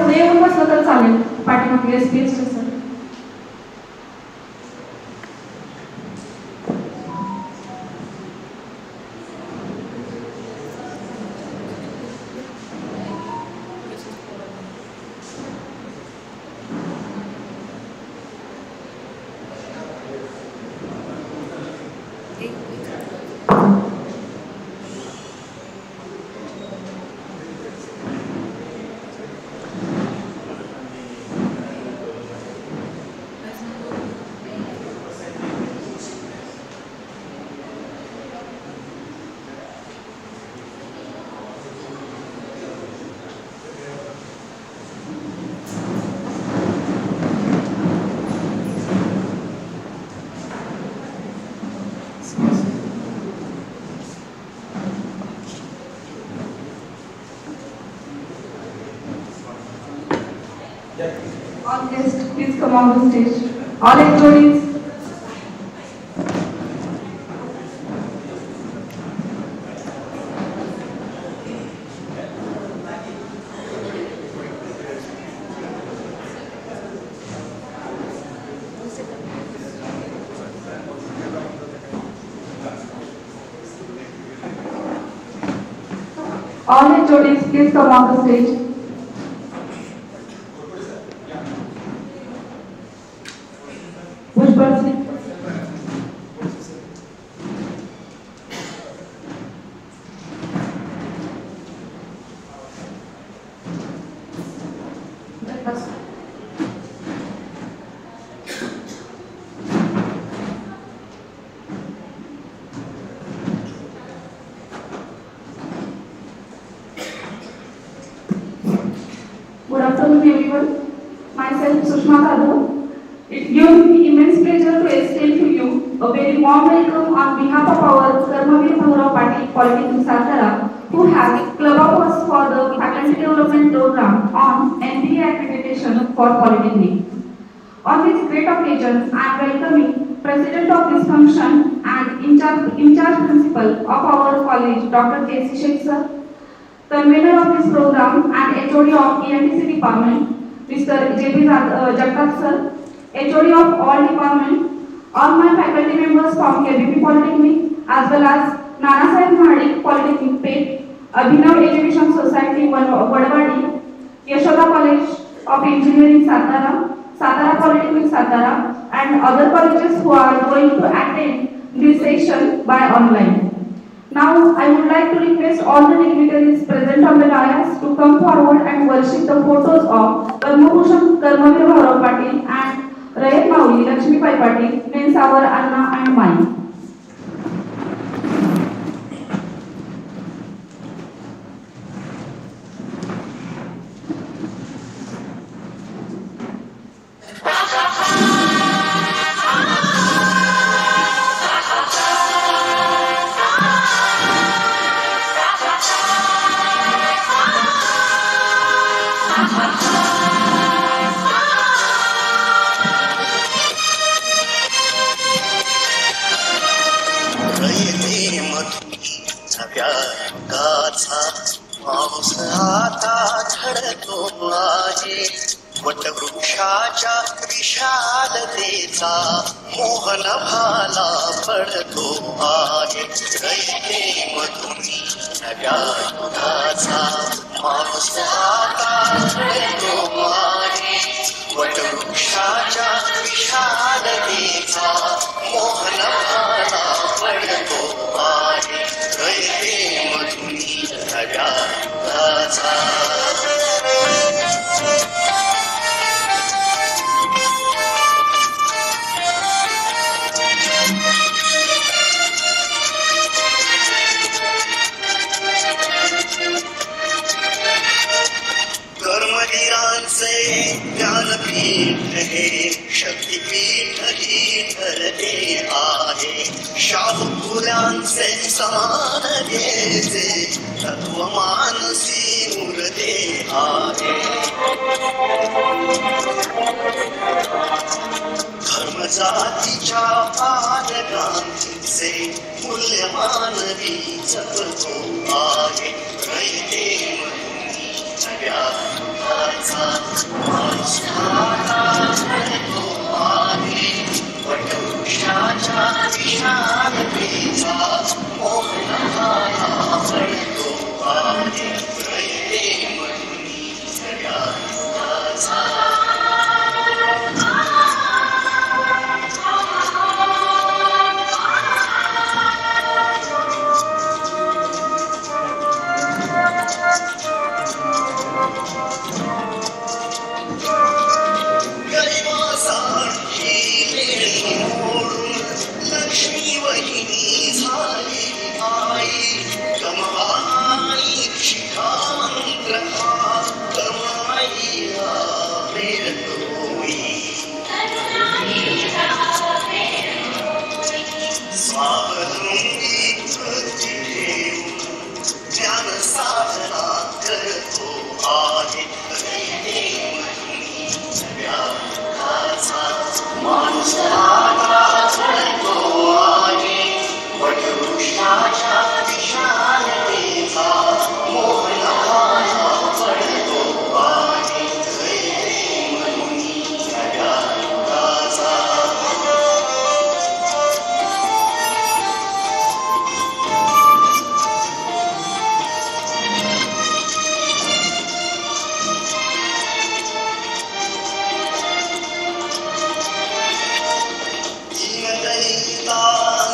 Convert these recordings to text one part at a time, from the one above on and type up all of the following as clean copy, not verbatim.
पुढे येऊन बसलं तर चालेल पाठीमागे space sir. All guests, please come on the stage. All employees. All employees, please come on the stage. Good afternoon, everyone. Myself, Sushma Kadhu. It gives me immense pleasure to extend to you a very warm welcome on behalf of our Karmavir Bhaurav Patil Polytechnic Satara, who has club of us for the faculty development program on MBA accreditation for Polytechnic. On this great occasion, I am welcoming President of this function and in-charge principal of our college, Dr. K.C. Sheikh sir, convener of this program and HOD of ENTC department, Mr. J.P. Jagtap sir, HOD of all department, all my faculty members from KBP Polytechnic, as well as Nana Sahib Mahdik Polytechnic Pet, Abhinav Education Society Vadwadi, Yashoda College of Engineering Satara, Satara Polytechnic Satara, and other colleges who are going to attend this session by online. Now, I would like to request all the dignitaries present on the dais to come forward and worship the photos of Karmabhushan Karmavir Bhaurav Patil and Rayat Mauli Lakshmi Pai Patil, means our Anna and mine. पाऊस आता झडतो आहे वटवृक्षाच्या विशालतेचा मोहन भाला पडतो आहे रयतेमधून नव्या युगाचा पाऊस आता झडतो आहे वटवृक्षाच्या विशालतेचा मोहन भाला पडतो आहे रयतेमधून नव्या युगाचा ज्ञानपीठ हे शक्तिपीठ ही ठरते आहे शाहू फुल्यांचे समान देते तत्व मानसी मूर्ते आहे धर्म जातीच्या पालकांचे मूल्यमान जपतो आहे रयते नव्या लक्ष्मी वहिनी झाली आई कमाई शिखांत्र हा कमाईला प्रेरतोई स्वावलंबी वृत्ती ठेवून ज्ञान साधना करतो आहे माणसाला घडतो आहे वटवृक्षाच्या विशालतेचा मोहनाला पडतो आहे म्हणून जगाचा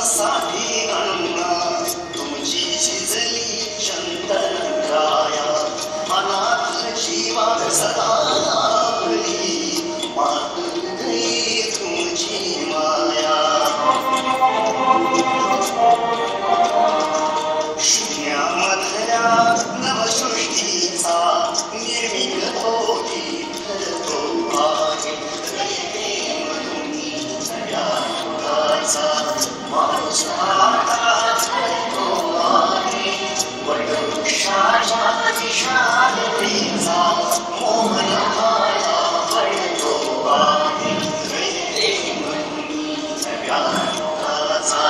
साठी गणना तुमची शिजली चंदन काया अनाथ जीवा सदा लाभली मातृ तुमची माया शून्यामधल्या नवसृष्टीचा निर्मित होती ठरतो आहे वटवृक्षाच्या विशालतेचा मोहनाला पडतो आहे जगाचा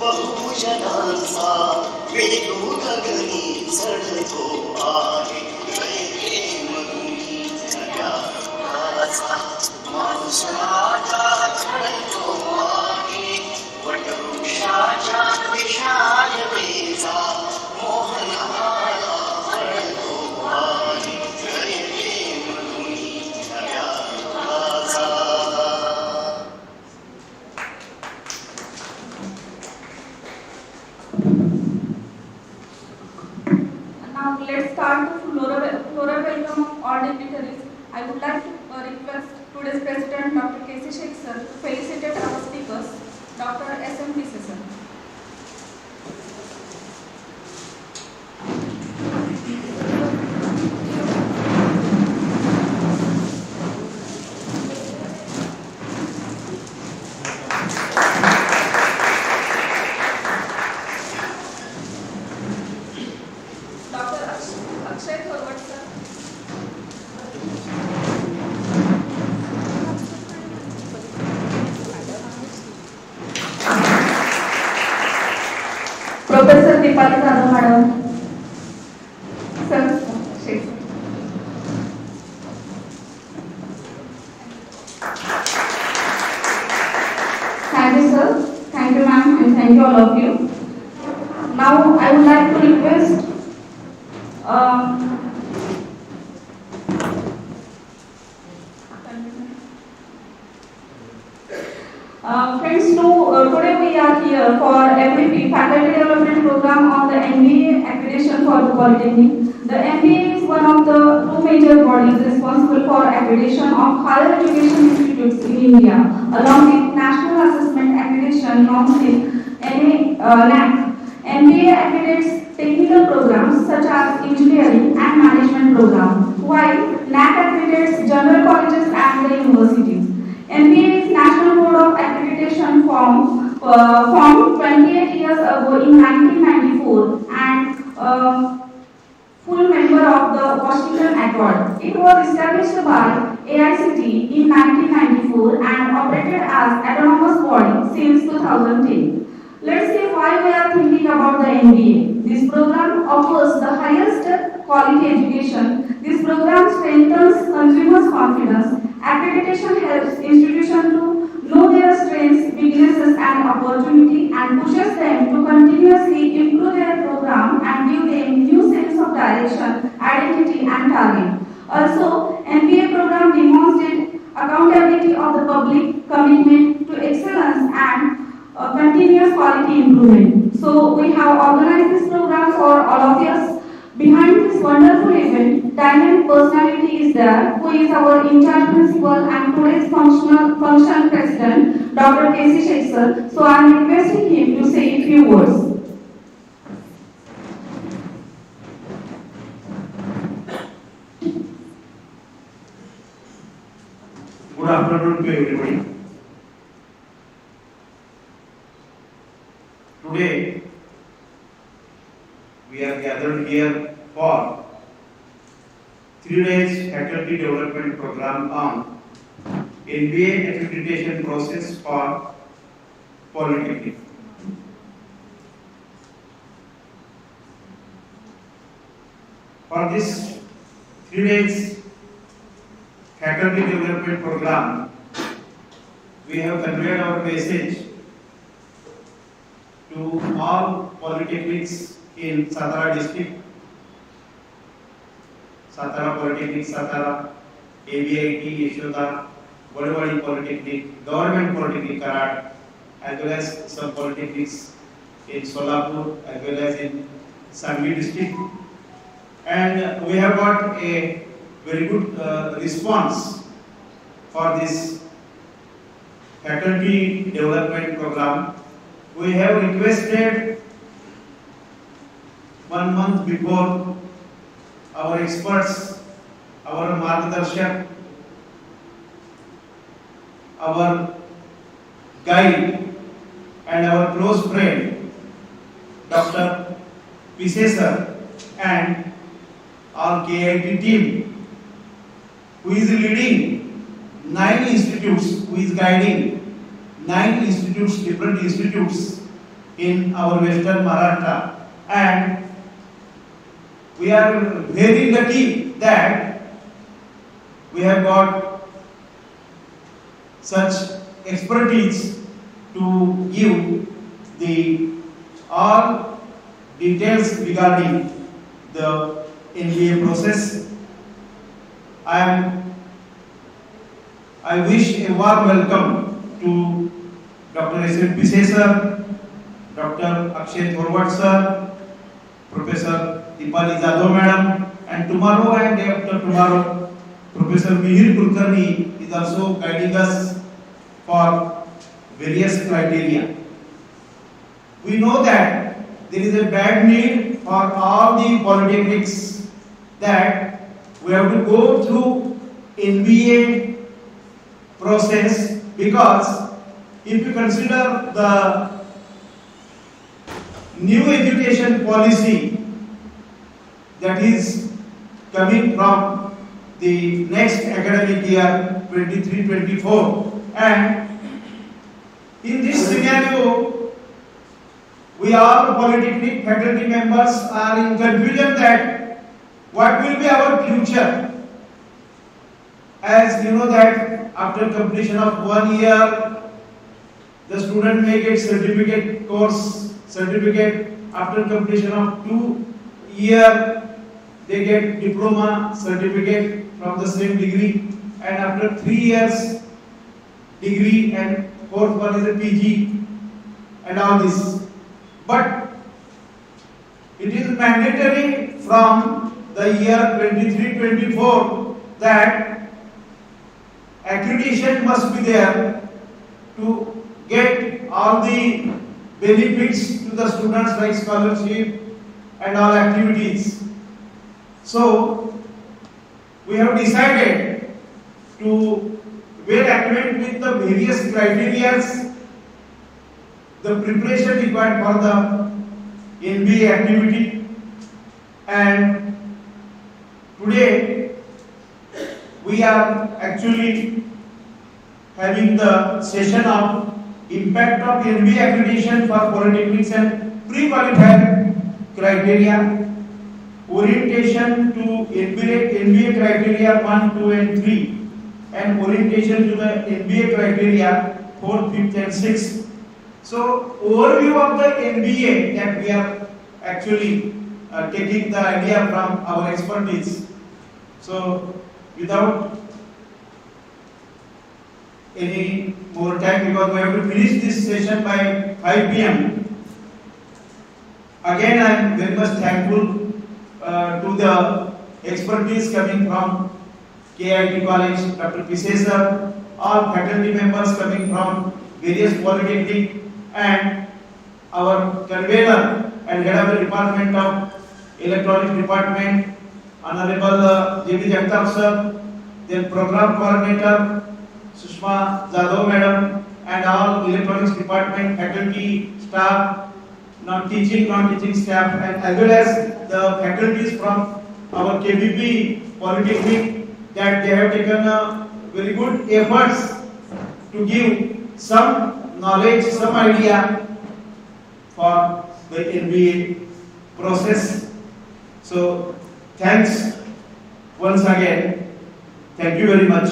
बहुजनांचा वेदू गगनी चढतो आहे प्रेमधुनी जगाचा माणसाला घडतो आहे वटवृक्षाच्या विशालतेचा मोहनाला पडतो आहे प्रेमधुनी जगाचा Now let's start the floral welcome of all dignitaries. I would like to request today's President Dr. K.C. Sheikh sir to felicitate our speakers, Dr. S.M. P.C. sir. Professor Dipali Jadhav madam. Sir, Sheikh. Thank you sir, thank you ma'am and thank you all of you. Now I would like to request friends, today we are here for FDP Faculty Development Program on the MBA accreditation for the Polytechnic. The MBA is one of the two major bodies responsible for accreditation of higher education institutes in India, along with National Assessment Accreditation norms in NAC. MBA accreditates technical programs such as engineering and management programs, while NAC accreditates general colleges and the universities. MBA is National Board of Accreditation formed 28 years ago in 1994 and full member of the Washington Accord. It was established by AICTE in 1994 and operated as autonomous body since 2010. Let's see why we are thinking about the MBA. This program offers the highest quality education. This program strengthens consumers' confidence. Accreditation helps institutions to know their strengths, weaknesses, and opportunity, and pushes them to continuously improve their program and give them new sense of direction, identity, and target. Also, MBA program demonstrates accountability of the public, commitment to excellence, and continuous quality improvement. So we have organized this program for all of us. Behind this wonderful event, dynamic personality is there, who is our in-charge principal and today's function president, Dr. K.C. Shekhar. So I am requesting him to say a few words. Good afternoon to everybody. Today, we are gathered here for 3 days faculty development program on MBA accreditation process for Polytechnic. For this 3 days faculty development program, we have conveyed our message to all polytechnics in Satara district, Satara Polytechnic, Satara, ABIT, Yashoda, Vadavadi Polytechnic, Government Polytechnic Karat, as well as some polytechnics in Solapur, as well as in Sangli district. And we have got a very good response for this faculty development program. We have requested 1 month before our experts, our margdarshak, our guide and our close friend Dr. P.Sir and our KIT team, who is leading 9 institutes, who is guiding 9 institutes, different institutes in our Western Maharashtra, and we are very lucky that we have got such expertise to give the all details regarding the MBA process. I wish a warm welcome to Dr. S.P. Sir, Dr. Akshay Thorwat sir, Professor Dipali Jadhav madam, and tomorrow and day after tomorrow, Professor Mihir Kulkarni is also guiding us for various criteria. We know that there is a bad need for all the polytechnics that we have to go through MBA process, because if you consider the new education policy that is coming from the next academic year 23-24, and in this scenario we all polytechnic faculty members are in confusion that what will be our future. As you know that after completion of 1 year, the student may get certificate course certificate. After completion of 2 years, they get diploma certificate from the same degree, and after 3 years degree, and 4th one is a PG and all this. But it is mandatory from the year 23-24 that accreditation must be there to get all the benefits to the students like scholarship and all activities. So we have decided to well acquainted with the various criteria, the preparation required for the NBA activity, and today we are actually having the session of impact of NBA accreditation for polytechnics and pre-qualified criteria, orientation to NBA criteria 1, 2 and 3, and orientation to the NBA criteria 4, 5 and 6. So overview of the NBA that we are actually taking the idea from our expertise. So without any more time, because we have to finish this session by 5 p.m. Again, I am very much thankful to the expertise coming from KIT College, Dr. Pisesar, all faculty members coming from various polytechnic, and our convener and head of the Department of Electronics Department, Honorable J.B. Jagtap sir, then Program Coordinator Sushma Jadhav madam, and all Electronics Department faculty, staff, non-teaching staff, and as well as the faculties from our KBP Polytechnic, that they have taken a very good efforts to give some knowledge, some idea for the NBA process. So thanks once again. Thank you very much.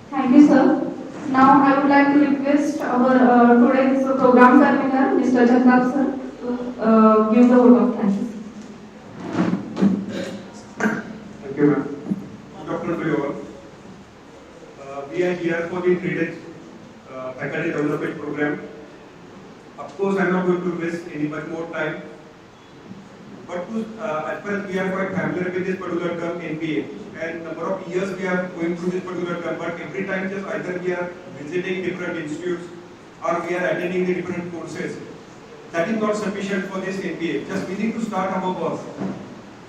Thank you, sir. Now I would like to request our today's program convener, Mr. Jagtap sir, to give the vote of thanks. Thank you, ma'am. Good afternoon to you all. We are here for the 3 days faculty development program. Of course, I am not going to waste any much more time. But as far as we are quite familiar with this particular term NBA, and number of years we are going through this particular term, but every time just either we are visiting different institutes or we are attending the different courses. That is not sufficient for this NBA. Just we need to start our work.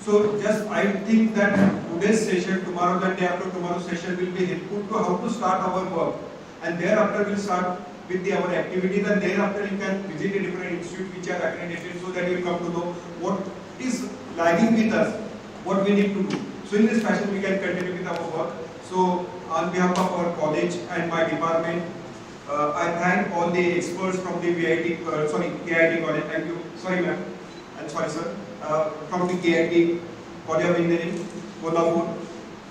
So just I think that today's session, tomorrow, the day after tomorrow's session will be helpful to how to start our work, and thereafter we'll start with our activities, and thereafter you can visit the different institutes which are accredited, so that you will come to know what is lagging with us, what we need to do. So in this fashion we can continue with our work. So on behalf of our college and my department, I thank all the experts from the KIT College. Thank you. Sorry ma'am. And sorry sir. From the KIT College of Engineering, Kolhapur,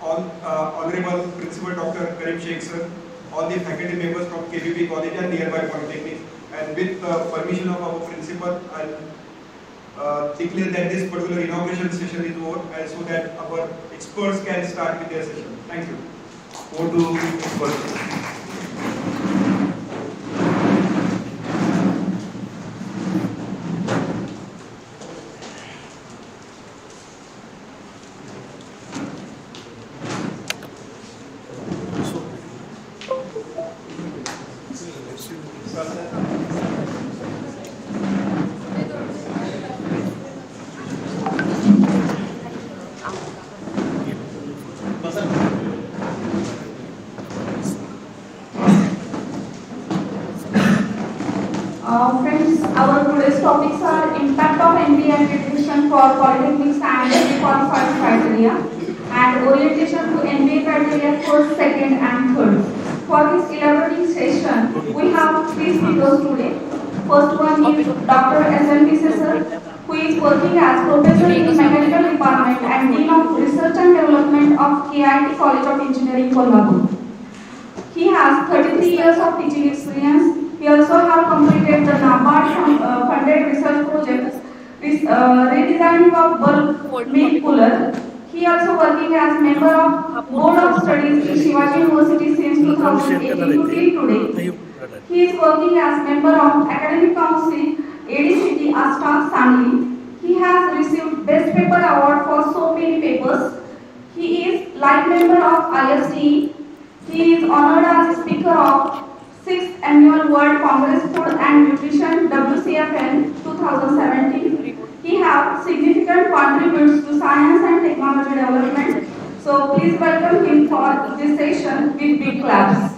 all Honorable Principal Dr. Karim Sheikh sir, all the faculty members from KBP College and nearby Polytechnic, and with permission of our principal, I'll declare that this particular inauguration session is over, and so that our experts can start with their session. Thank you. Over to experts. Friends, our today's topics are impact of NBA accreditation for polytechnics and pre-qualified criteria, and orientation to NBA criteria for second and third. For this elaborating session, we have 3 speakers today. First one is Dr. S.N. Pisesar, who is working as professor in mechanical department and dean of research and development of KIT College of Engineering, Kolhapur. He has 33 years of teaching experience. He also have completed the NABARD funded research project, redesigning of bulk milk cooler. He also working as member of Board of Studies in Shivaji University since 2018 to today. He is working as member of Academic Council ADCT Staff Sangli. He has received Best Paper Award for so many papers. He is life member of ISTE. He is honored as Speaker of 6th Annual World Congress Food and Nutrition WCFN 2017. He has significant contributes to science and technology development. So please welcome him for this session with big claps.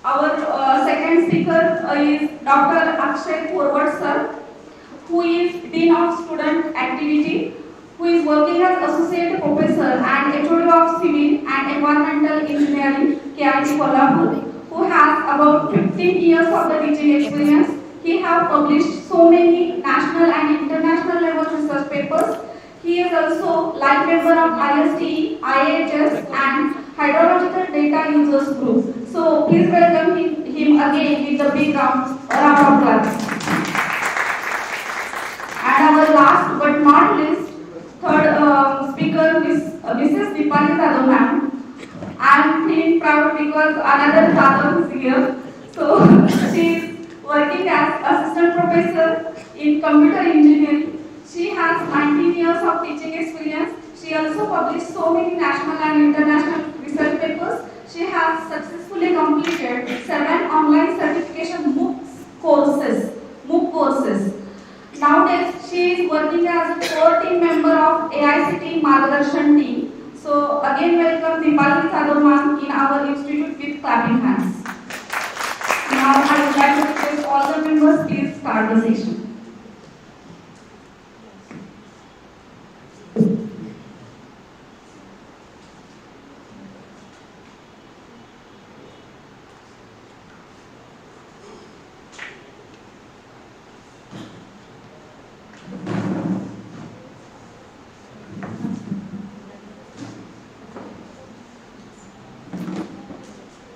Our second speaker is Dr. Akshay Forward sir, who is Dean of Student Activity, who is working as Associate Professor and HOD of Civil and Environmental Engineering, KIT Kolhapur, who has about 15 years of the teaching experience. He has published so many national and international level research papers. He is also life member of ISTE, IHS and Hydrological Data Users Group. So please welcome him again with the big round of applause. And our last but not least, third speaker is Mrs. Dipali Jadhav ma'am. I am feeling proud because another Jadhav is here. So she is working as assistant professor in computer engineering. She has 19 years of teaching experience. She also published so many national and international research papers. She has successfully completed 7 online certification MOOC courses. Nowadays, she is working as a core team member of AICT Margadarshan team. So again, welcome Dipali Jadhav ma'am in our institute with clapping hands. Now I would like to request all the members please start the session.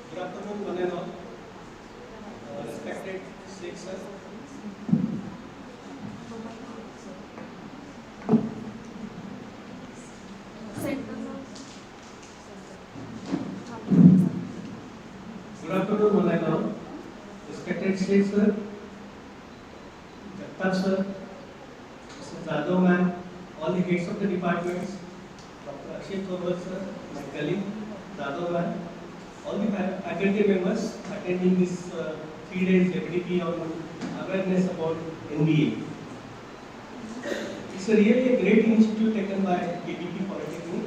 Good afternoon, one and all. Respected Sheikh sir. Good afternoon, one and all. Respected Sheikh sir, Jagtar sir, Mr. Jadhav ma'am, all the heads of the departments, Dr. Akshay Forward sir, my colleague, Jadhav ma'am, all the faculty members attending this 3 days FDP on awareness about NBA. It's really a great initiative taken by KBP Polytechnic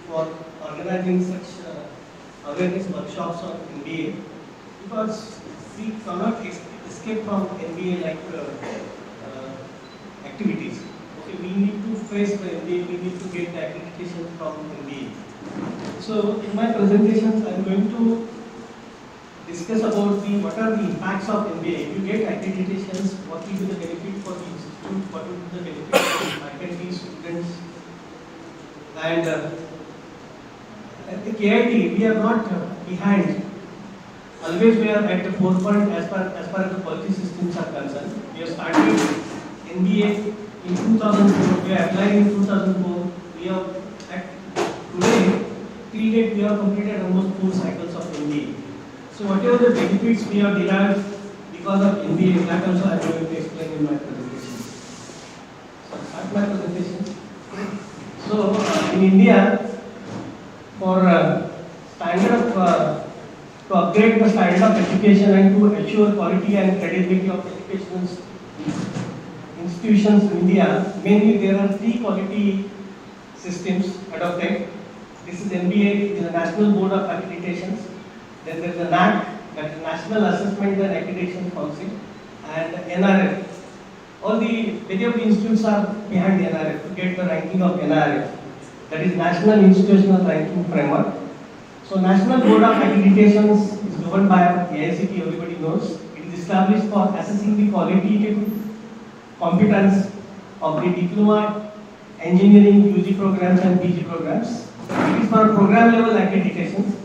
for organizing such awareness workshops on NBA, because we cannot escape from NBA like activities. Okay, we need to face the NBA, we need to get the accreditation from NBA. So in my presentations, I am going to discuss about what are the impacts of MBA. If you get accreditations, what will be the benefit for the institute, what will be the benefit for the faculty, students, and at the KIT, we are not behind. Always we are at the forefront as far as the policy systems are concerned. We have started MBA in 2004, we have applied in 2004, we have today, till date, we have completed almost 4 cycles of MBA. So whatever the benefits we have derived because of MBA, that also I am going to explain in my presentation. So start my presentation. So in India, for standard of to upgrade the standard of education and to ensure quality and credibility of educational institutions in India, mainly there are 3 quality systems adopted. This is NBA, the National Board of Accreditations. Then there is the NAC, that is National Assessment and Accreditation Council, and NRF. All the many of the institutes are behind the NRF to get the ranking of NRF, that is National Institutional Ranking Framework. So National Board of Accreditations is governed by AICT, everybody knows. It is established for assessing the qualitative competence of the diploma, engineering, UG programs and PG programs. It is for program level accreditations.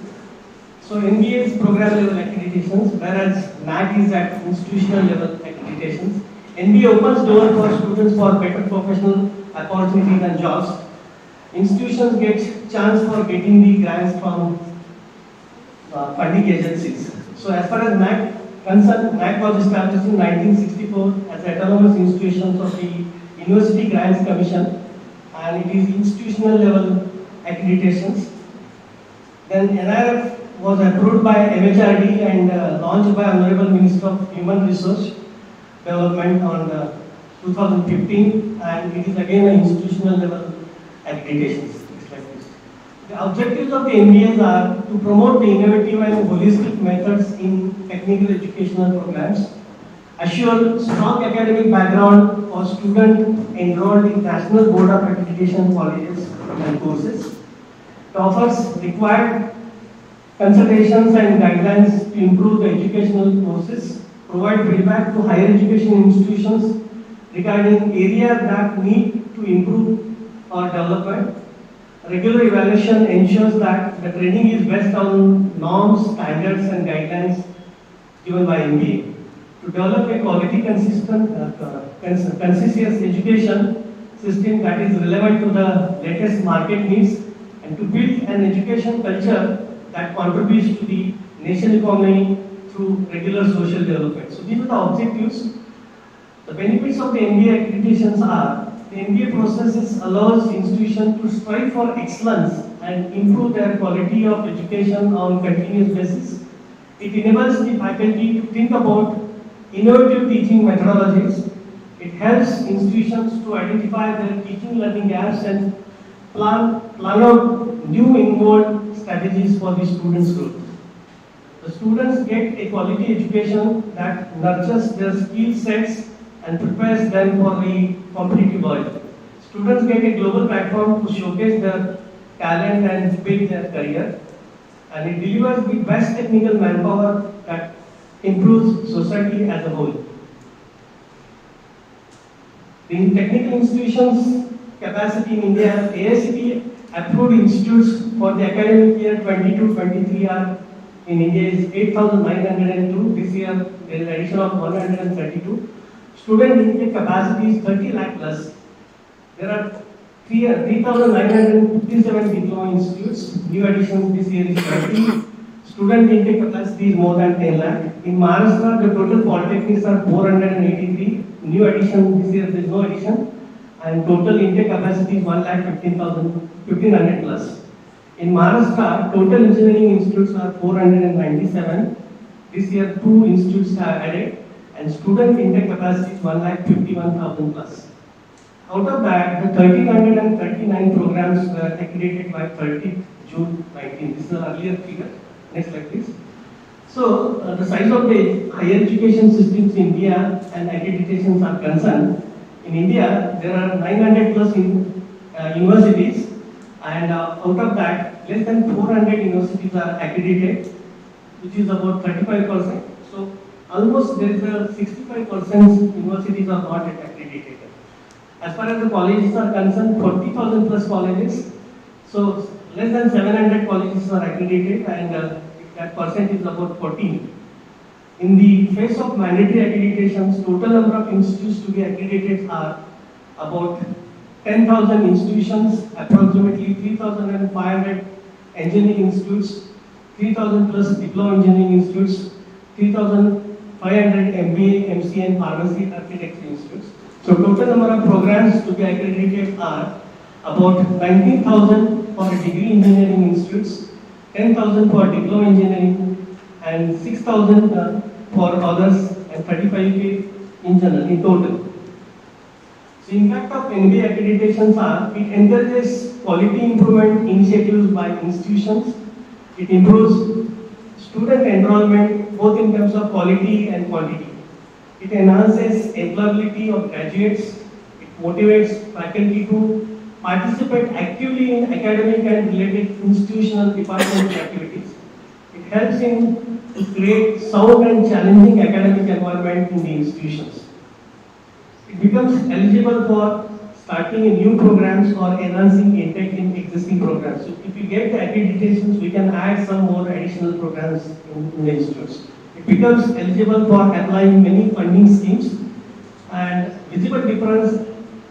So NBA is program level accreditations, whereas NAC is at institutional level accreditations. NBA opens door for students for better professional opportunities and jobs. Institutions get chance for getting the grants from funding agencies. So as far as NAC concerned, NAC was established in 1964 as autonomous institutions of the University Grants Commission, and it is institutional level accreditations. Then NRF was approved by MHRD and launched by Honorable Minister of Human Resource Development on 2015, and it is again an institutional level accreditations. The objectives of the MBAs are to promote the innovative and holistic methods in technical educational programs, assure strong academic background for students enrolled in National Board of Accreditation colleges and courses. It offers required consultations and guidelines to improve the educational courses, provide feedback to higher education institutions regarding areas that need to improve or development. Regular evaluation ensures that the training is based on norms, standards and guidelines given by MBA. To develop a quality consistent, conscientious education system that is relevant to the latest market needs, and to build an education culture that contributes to the nation economy through regular social development. So these are the objectives. The benefits of the MBA accreditations are: the MBA process allows institutions to strive for excellence and improve their quality of education on continuous basis. It enables the faculty to think about innovative teaching methodologies. It helps institutions to identify their teaching learning gaps and plan out new involved strategies for the students' growth. The students get a quality education that nurtures their skill sets and prepares them for the competitive world. Students get a global platform to showcase their talent and build their career, and it delivers the best technical manpower that improves society as a whole. The technical institutions capacity in India, AICTE approved institutes for the academic year 22-23 are in India is 8,902. This year there is addition of 132. Student intake capacity is 30 lakh plus. There are 3,957 diploma institutes. New addition this year is 30. Student intake capacity is more than 10 lakh. In Maharashtra, the total polytechnics are 483. New addition this year there is no addition. And total intake capacity is 1,15,000 plus. In Maharashtra, total engineering institutes are 497. This year 2 institutes are added. And student intake capacity is 1,51,000 plus. Out of that, the 1,339 programs were accredited by 30th June 19. This is an earlier figure. Next slide, please. So, the size of the higher education systems in India and accreditations are concerned. In India, there are 900 plus universities, and out of that, less than 400 universities are accredited, which is about 35%. So, almost there is a 65% universities are not yet accredited. As far as the colleges are concerned, 40,000 plus colleges. So less than 700 colleges are accredited, and that percent is about 14. In the face of mandatory accreditations, total number of institutes to be accredited are about 10,000 institutions, approximately 3,500 engineering institutes, 3,000 plus diploma engineering institutes, 3,500 MBA, MCA and pharmacy architecture institutes. So total number of programs to be accredited are about 19,000 for degree engineering institutes, 10,000 for diploma engineering, and 6,000 for others, and 35K in general, in total. So impact of NBA accreditations are: it encourages quality improvement initiatives by institutions, it improves student enrollment both in terms of quality and quantity. It enhances employability of graduates. It motivates faculty to participate actively in academic and related institutional department activities. It helps in to create sound and challenging academic environment in the institutions. It becomes eligible for starting new programs or enhancing intake in existing programs. So if we get the accreditations, we can add some more additional programs in the institutes. It becomes eligible for applying many funding schemes, and visible difference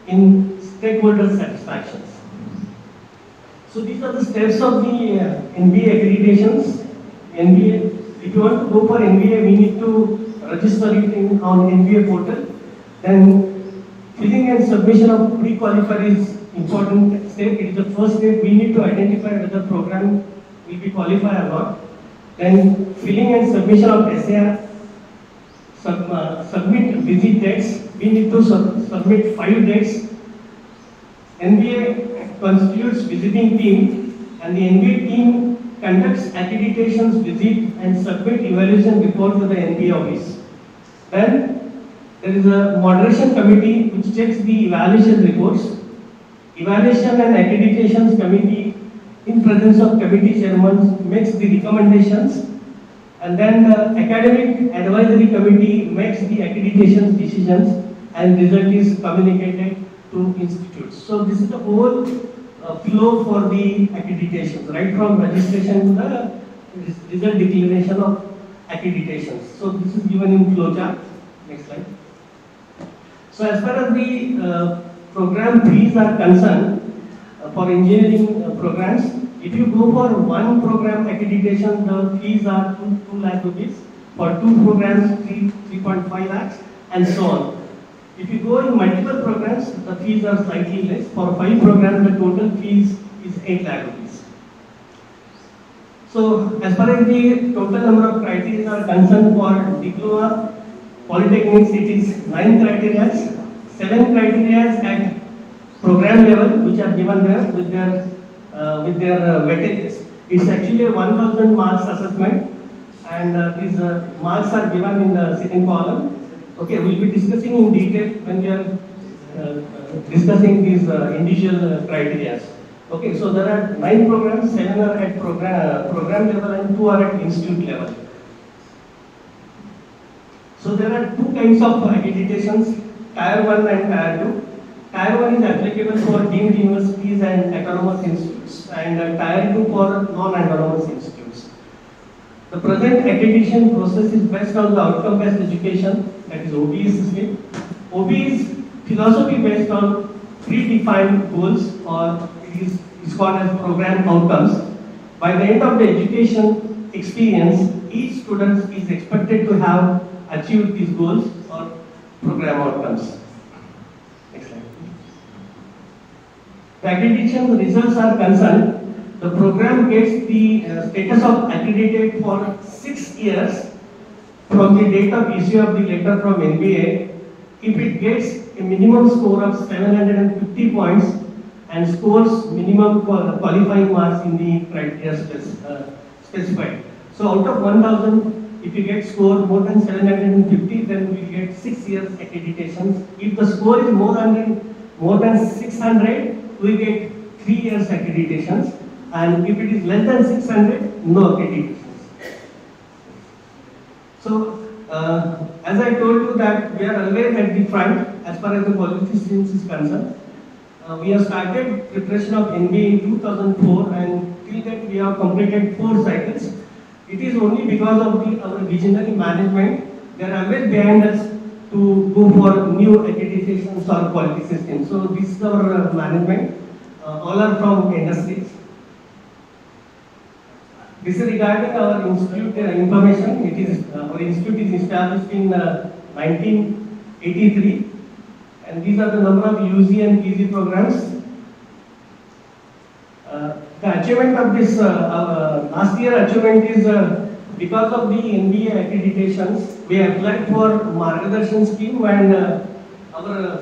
in stakeholder satisfactions. So these are the steps of the NBA accreditations. NBA, if you want to go for NBA, we need to register it on NBA portal. Then filling and submission of pre-qualifier is important step. It is the first step. We need to identify whether program will be qualified or not. Then filling and submission of SAR, submit visit dates. We need to submit 5 dates. NBA constitutes visiting team, and the NBA team conducts accreditations visit and submit evaluation report to the NBA office. Then there is a moderation committee which checks the evaluation reports. Evaluation and accreditations committee, in presence of committee chairman, makes the recommendations, and then the academic advisory committee makes the accreditation decisions, and result is communicated to institutes. So this is the whole flow for the accreditations, right from registration to the result declaration of accreditations. So this is given in flowchart. Next slide. So as far as the program fees are concerned, for engineering programs, if you go for one program accreditation, the fees are 2 lakh rupees. For 2 programs, 3.5 lakhs, and so on. If you go in multiple programs, the fees are slightly less. For 5 programs, the total fees is 8 lakh rupees. So as far as the total number of criteria are concerned for diploma, polytechnics, it is 9 criteria, 7 criteria at program level, which are given there with their weightages. It's actually a 1000 marks assessment, and these marks are given in the second column. Okay, we'll be discussing in detail when we are discussing these individual criteria. Okay, so there are 9 programs, 7 are at program level and 2 are at institute level. So there are 2 kinds of accreditations, Tier 1 and Tier 2. Tier 1 is applicable for deemed universities and autonomous institutes, and Tier 2 for non-autonomous institutes. The present accreditation process is based on the outcome-based education, that is OBE system. OBE is philosophy based on predefined goals, or it is called as program outcomes. By the end of the education experience, each student is expected to have achieved these goals or program outcomes. Next slide. The accreditation results are concerned, the program gets the status of accredited for 6 years from the date of issue of the letter from NBA if it gets a minimum score of 750 points and scores minimum qualifying marks in the criteria specified. So out of 1000, if you get score more than 750, then we get 6 years accreditation. If the score is more than 600, we get 3 years accreditations, and if it is less than 600, no accreditations. So, as I told you that we are always at the front as far as the quality streams is concerned. We have started preparation of NBA in 2004, and till that we have completed 4 cycles. It is only because of our visionary management, they are always behind us to go for new accreditations or quality systems. So this is our management. All are from industries. This is regarding our institute information. It is our institute is established in 1983, and these are the number of UG and PG programs. The achievement of this last year achievement is because of the NBA accreditations, we applied for Margadarshan scheme, and our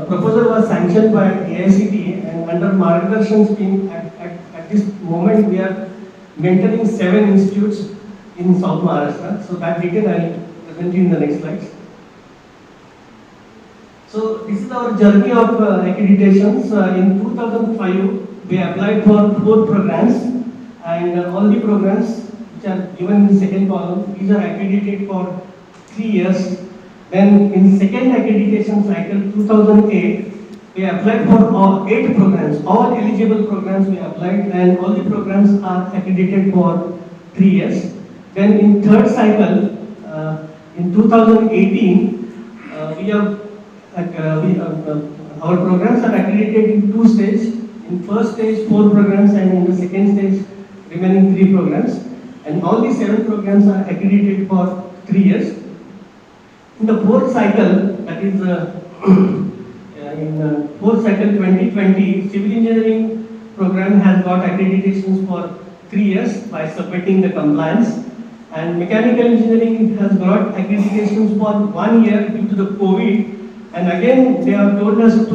proposal was sanctioned by AICTE, and under Margadarshan scheme at this moment we are mentoring 7 institutes in South Maharashtra. So that detail I will present you in the next slides. So this is our journey of accreditations. In 2005 we applied for 4 programs, and all the programs which are given in the second column, these are accredited for 3 years. Then in second accreditation cycle 2008, we applied for all 8 programs, all eligible programs we applied, and all the programs are accredited for 3 years. Then in third cycle, in 2018, our programs are accredited in 2 stages. In first stage 4 programs, and in the second stage remaining 3 programs, and all the 7 programs are accredited for 3 years. In the fourth cycle, that is in 4th Cycle 2020, civil engineering program has got accreditations for 3 years by submitting the compliance, and mechanical engineering has got accreditations for 1 year due to the COVID, and again they have told us to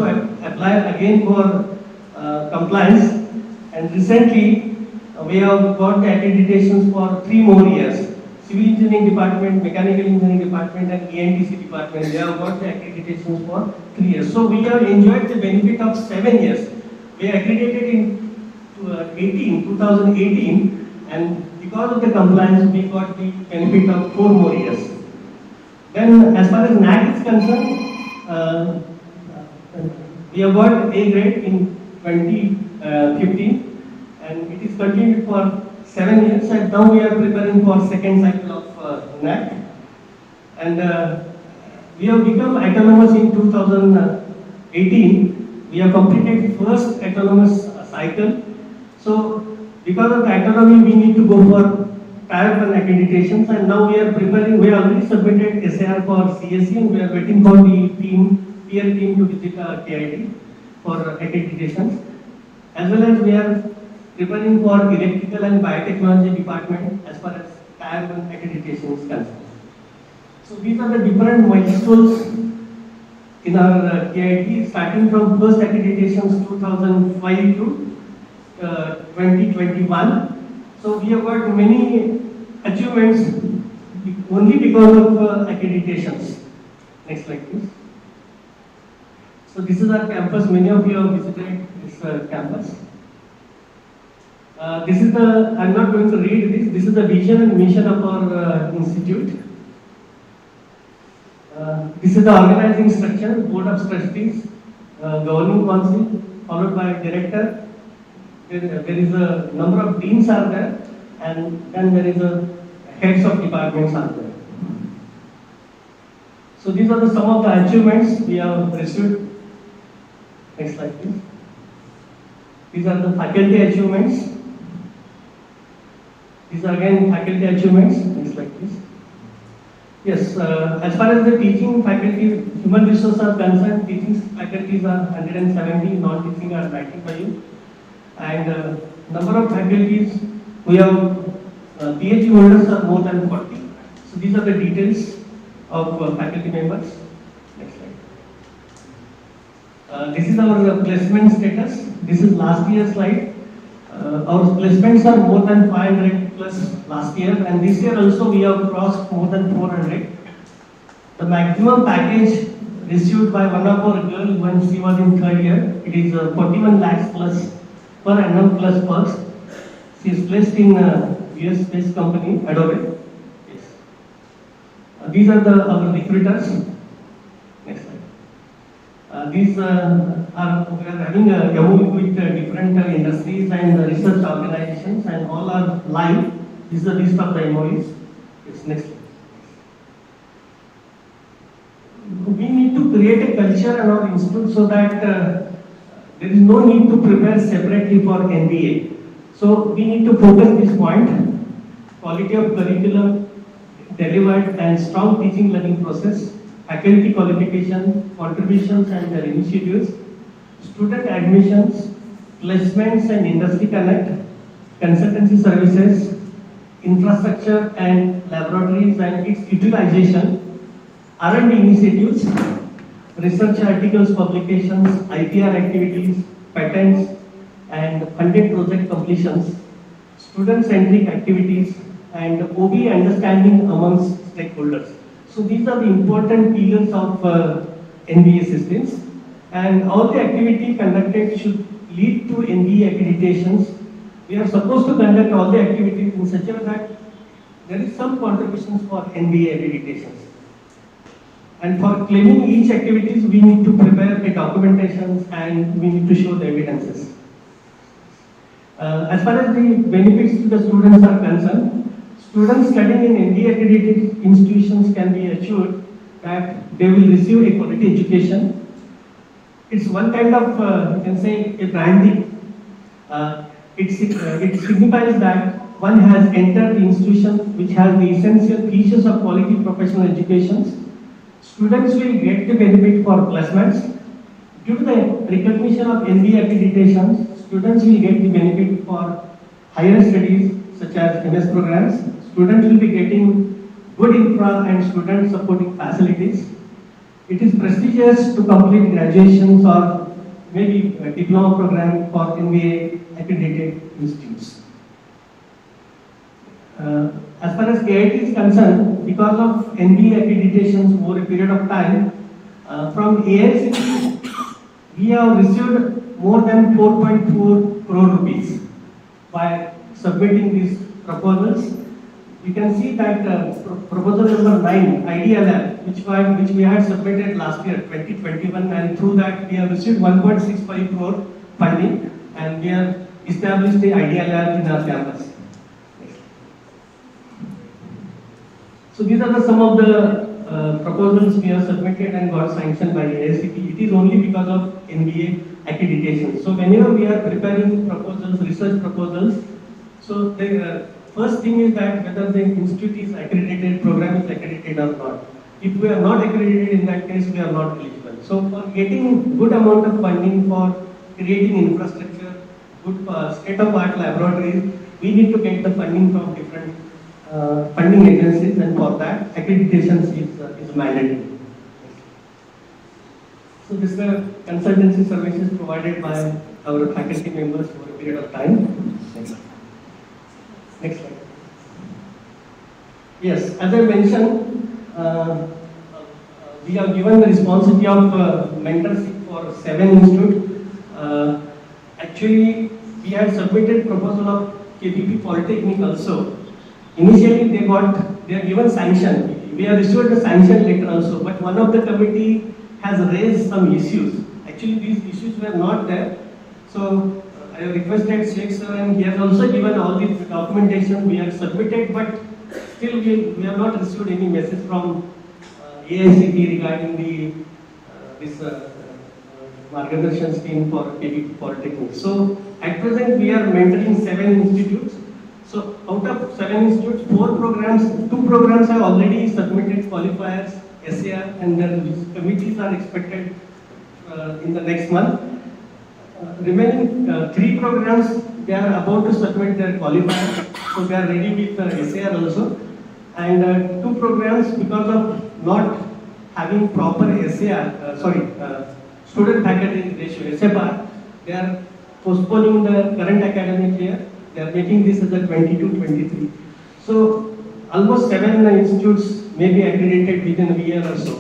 apply again for compliance, and recently we have got the accreditations for 3 more years. Civil engineering department, mechanical engineering department and ENTC department, they have got the accreditations for 3 years. So we have enjoyed the benefit of 7 years. We are accredited in 2018, and because of the compliance, we got the benefit of 4 more years. Then as far as NAC is concerned, we have got A grade in 2015, and it is continued for 7 years, and now we are preparing for second cycle of NAC, and we have become autonomous in 2018. We have completed first autonomous cycle. So because of the autonomy, we need to go for Tier 1 accreditations, and now we are preparing. We have already submitted SAR for CSE, and we are waiting for the peer team to visit KIT for accreditations, as well as we are preparing for electrical and biotechnology department as far as Tier 1 accreditation is concerned. So these are the different milestones in our KIT, starting from first accreditations 2005 to 2021. So we have got many achievements only because of accreditations. Next slide, please. So this is our campus. Many of you have visited this campus. This is the, I'm not going to read this. This is the vision and mission of our institute. This is the organizing structure, board of trustees, governing council, followed by director. There is a number of deans are there, and then there is a heads of departments are there. So these are some of the achievements we have received. Next slide, please. These are the faculty achievements. These are again faculty achievements. Next slide, please. Yes, as far as the teaching faculty, human resources are concerned, teaching faculties are 170, non-teaching are 95, and number of faculties, we have PhD holders are more than 40. So these are the details of faculty members. Next slide. This is our placement status. This is last year's slide. Our placements are more than 500 plus last year, and this year also we have crossed more than 400. The maximum package received by one of our girls when she was in 3rd year, it is 41 lakhs plus per annum plus perks. She is placed in US based company Adobe. Yes. These are our recruiters. Next slide. These are we are having a MOU with different industries and research organizations, and all are live. This is the list of the MOUs. Yes, next slide. We need to create a culture in our institute so that there is no need to prepare separately for MBA. So we need to focus this point: quality of curriculum delivered and strong teaching learning process, faculty qualification, contributions and their initiatives, student admissions, placements and industry connect, consultancy services, infrastructure and laboratories and its utilization, R&D initiatives, research articles, publications, IPR activities, patents and funded project completions, student-centric activities, and OB understanding amongst stakeholders. So these are the important pillars of NBA systems, and all the activity conducted should lead to NBA accreditations. We are supposed to conduct all the activities in such a way that there is some contributions for NBA accreditations. And for claiming each activities, we need to prepare a documentation and we need to show the evidences. As far as the benefits to the students are concerned, students studying in NBA accredited institutions can be assured that they will receive a quality education. It's one kind of, you can say, a branding. It signifies that one has entered the institution which has the essential features of quality professional education. Students will get the benefit for placements, Due to the recognition of NBA accreditations, students will get the benefit for higher studies such as MS programs. Students will be getting good infra and student supporting facilities. It is prestigious to complete graduations or maybe a diploma program for NBA accredited institutes. As far as KIT is concerned, because of NBA accreditations over a period of time, from AICTE, we have received more than 4.4 crore rupees by submitting these proposals. You can see that proposal number 9, Idea Lab, which we had submitted last year, 2021, and through that we have received 1.65 crore funding, and we have established the Idea Lab in our campus. So these are some of the proposals we have submitted and got sanctioned by AICTE. It is only because of NBA accreditation. So whenever we are preparing proposals, research proposals, so the first thing is that whether the institute is accredited, program is accredited or not. If we are not accredited, in that case we are not eligible. So for getting good amount of funding for creating infrastructure, good state-of-art laboratories, we need to get the funding from different funding agencies, and for that accreditation is mandatory. So this is the consultancy services provided by our faculty members for a period of time. Next slide. Yes, as I mentioned, we have given the responsibility of mentorship for 7 institutes. Actually, we had submitted proposal of KBP Polytechnic also. Initially, they are given sanction. We have received the sanction letter also, but one of the committee has raised some issues. Actually, these issues were not there. So I have requested Sheikh sir, and he has also given all the documentation we have submitted, but still we have not received any message from AICTE regarding this Margadarshan scheme for KBP Polytechnic. So at present we are mentoring 7 institutes. So out of 7 institutes, 2 programs have already submitted qualifiers, SAR, and their committees are expected in the next month. Remaining 3 programs, they are about to submit their qualifiers, so they are ready with SAR also. And 2 programs, because of not having proper student faculty ratio, SFR, they are postponing the current academic year. They are making this as a 22-23. So almost 7 institutes may be accredited within a year or so.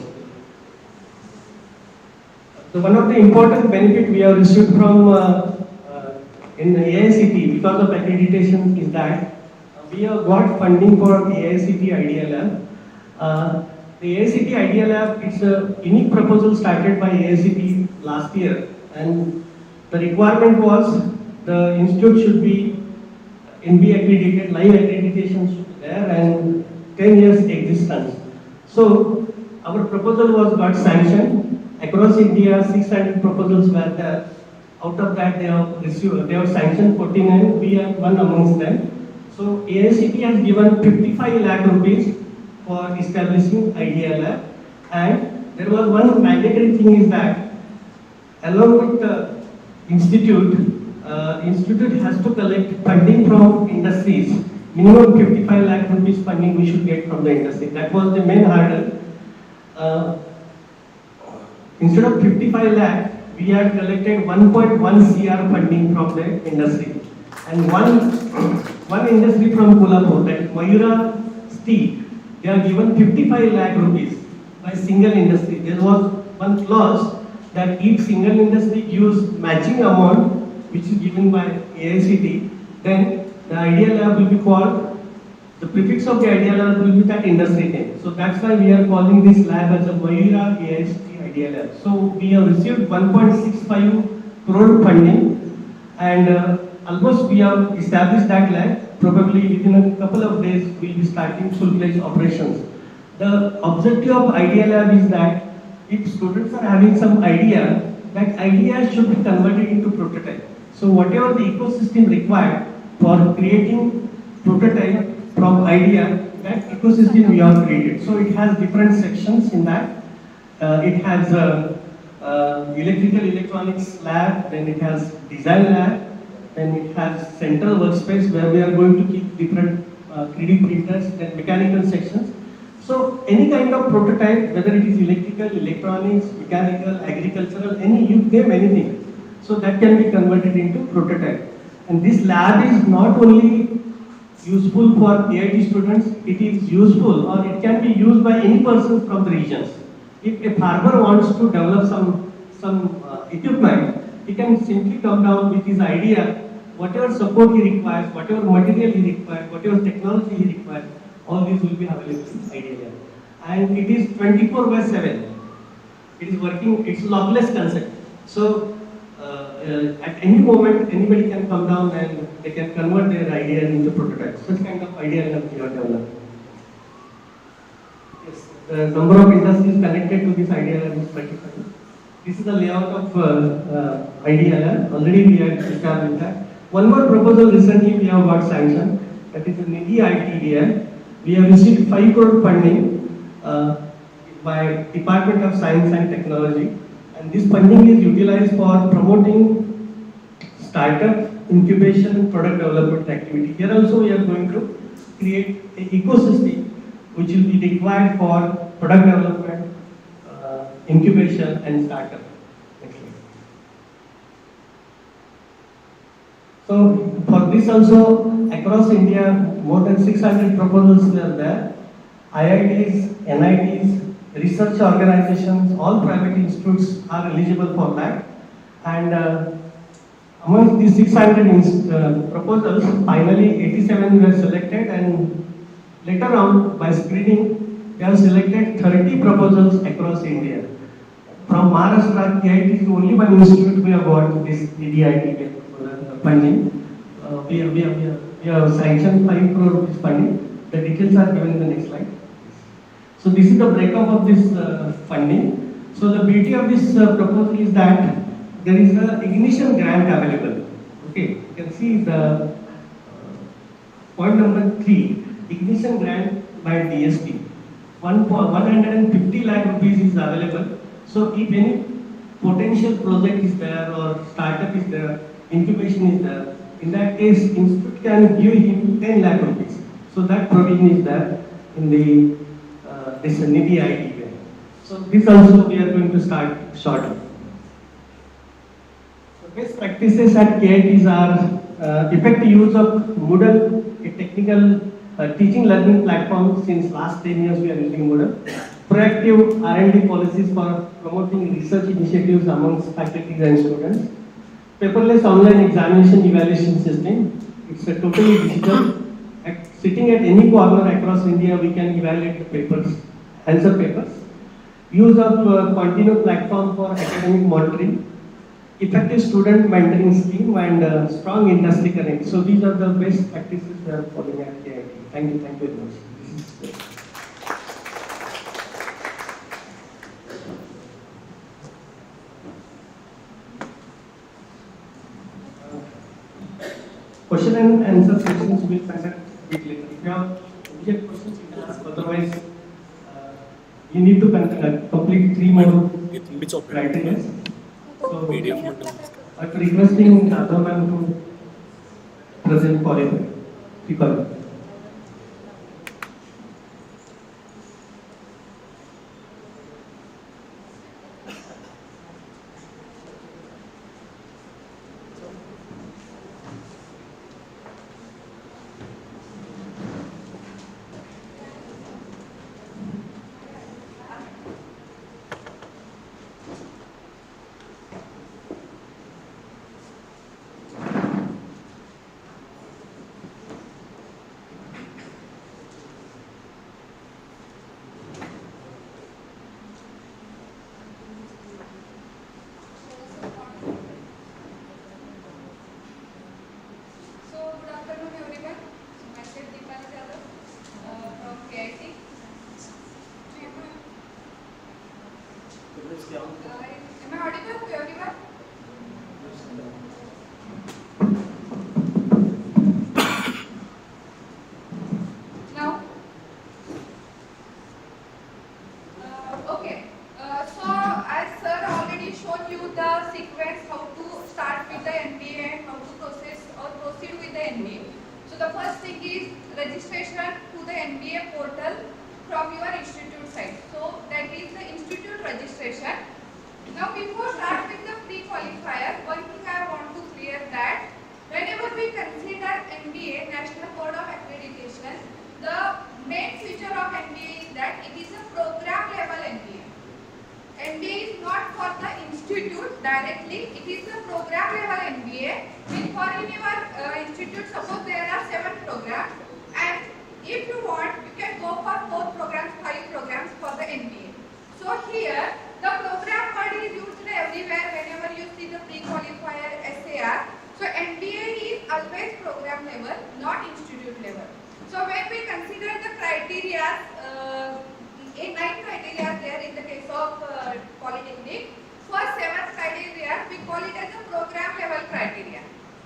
So one of the important benefit we have received from in the AICTE because of accreditation is that we have got funding for AICTE Idea Lab. The AICTE Idea Lab, it's a unique proposal started by AICTE last year, and the requirement was the institute should be NBA accredited, live accreditation should be there, and 10 years existence. So our proposal was got sanctioned. Across India, 600 proposals were there. Out of that, they have sanctioned 49. We are one amongst them. So AICTE has given 55 lakh rupees for establishing Idea Lab, and there was one mandatory thing is that along with the institute has to collect funding from industries. Minimum 55 lakh rupees funding we should get from the industry. That was the main hurdle. Instead of 55 lakh, we had collected 1.1 CR funding from the industry. And one industry from Kolhapur, that is Mayura Steel, they are given 55 lakh rupees by single industry. There was one clause that each single industry gives matching amount which is given by AICTE, then the Idea Lab will be called, the prefix of the Idea Lab will be that industry name. So that's why we are calling this lab as a Mayura AICTE Idea Lab. So we have received 1.65 crore funding, and almost we have established that lab. Probably within a couple of days we will be starting full-fledged operations. The objective of Idea Lab is that if students are having some idea, that idea should be converted into prototype. So whatever the ecosystem required for creating prototype from idea, that ecosystem we have created. So it has different sections in that. It has electrical electronics lab, then it has design lab, then it has central workspace where we are going to keep different 3D printers, then mechanical sections. So any kind of prototype, whether it is electrical, electronics, mechanical, agricultural, you name anything. So that can be converted into prototype. And this lab is not only useful for AIT students, it is useful or it can be used by any person from the regions. If a farmer wants to develop some equipment, he can simply come down with his idea, whatever support he requires, whatever material he requires, whatever technology he requires, all these will be available in idea. And it is 24/7. It is working, it's lockless concept. So at any moment, anybody can come down and they can convert their ideas into prototypes. Such kind of idea we have developed. Yes, the number of industries connected to this idea is 35. This is the layout of idea. Already we have established that. One more proposal recently we have got sanctioned. That is the NIDI ITDL. We have received 5 crore funding by Department of Science and Technology. And this funding is utilized for promoting startup, incubation, product development activity. Here also we are going to create an ecosystem which will be required for product development, incubation and startup. Next slide. So for this also across India more than 600 proposals are there. IITs, NITs, research organizations, all private institutes are eligible for that. And among these 600 proposals, finally 87 were selected, and later on by screening, we have selected 30 proposals across India. From Maharashtra, KIT is only one institute we have got this DDIT funding. We have sanctioned 5 crore rupees funding. The details are given in the next slide. So this is the breakup of this funding. So the beauty of this proposal is that there is an ignition grant available. Okay, you can see the point number 3, ignition grant by DST. 150 lakh rupees is available. So if any potential project is there or startup is there, incubation is there, in that case, institute can give him 10 lakh rupees. So that provision is there in the this NIDI ITDL. So this also we are going to start shortly. So best practices at KITs are effective use of Moodle, a technical teaching learning platform. Since last 10 years we are using Moodle. Proactive R&D policies for promoting research initiatives amongst faculty and students. Paperless online examination evaluation system. It's a totally digital. Sitting at any corner across India, we can evaluate the papers, answer papers. Use of continuous platform for academic monitoring. Effective student mentoring scheme and strong industry connect. So these are the best practices we are following at KIT. Thank you very much. Question and answer sessions will conduct a bit later. If you have immediate questions, you can ask. Otherwise, you need to complete 3 more criteria. So, I'm requesting Adho ma'am to present Polytechnic. the first thing is registration to the MBA portal from your institute side. So that is the institute registration. Now before start with the pre-qualifier, one thing I want to clear that whenever we consider MBA, National Board of Accreditation, the main feature of MBA is that it is a program level MBA. MBA is not for the institute directly, it is a program level MBA. For in your institute, suppose there are 7 programs, and if you want, you can go for 4 programs, 5 programs for the MBA. So here, the program word is used everywhere whenever you see the pre-qualifier SAR. So MBA is always program level, not institute level. So when we consider the criteria, 9 criteria there in the case of Polytechnic. For 7th criteria, we call it as a program level criteria.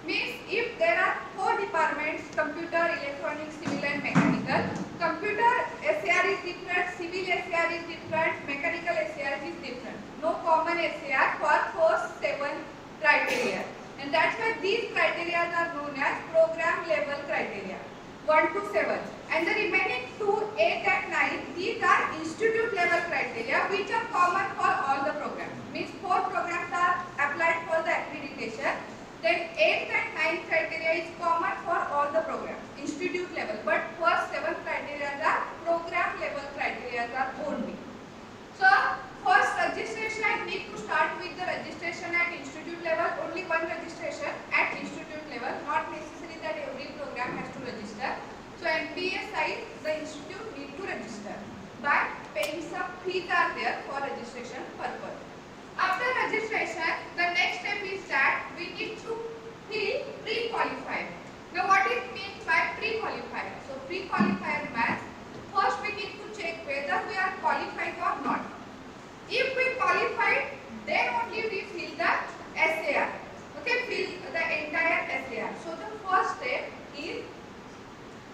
Means if there are 4 departments, computer, electronics, civil and mechanical, computer SAR is different, civil SAR is different, mechanical SAR is different. No common SAR for first 7 criteria. And that's why these criteria are known as program level criteria, 1 to 7. And the remaining 2, 8 and 9, these are institute level criteria which are common for all the programs. Means 4 programs are applied for the accreditation. Then 8th and 9th criteria is common for all the programs, institute level. But first 7 criteria are program level criteria are only. So first registration need to start with the registration at institute level. Only one registration at institute level. Not necessary that every program has to register. So MBA side, the institute need to register. But paying some fees are there for registration purpose. After registration, the next step is that we need to fill pre-qualifier. Now what is meant by pre-qualifier? So pre-qualifier means first we need to check whether we are qualified or not. If we qualified, then only we fill the SAR. Okay, fill the entire SAR. So the first step is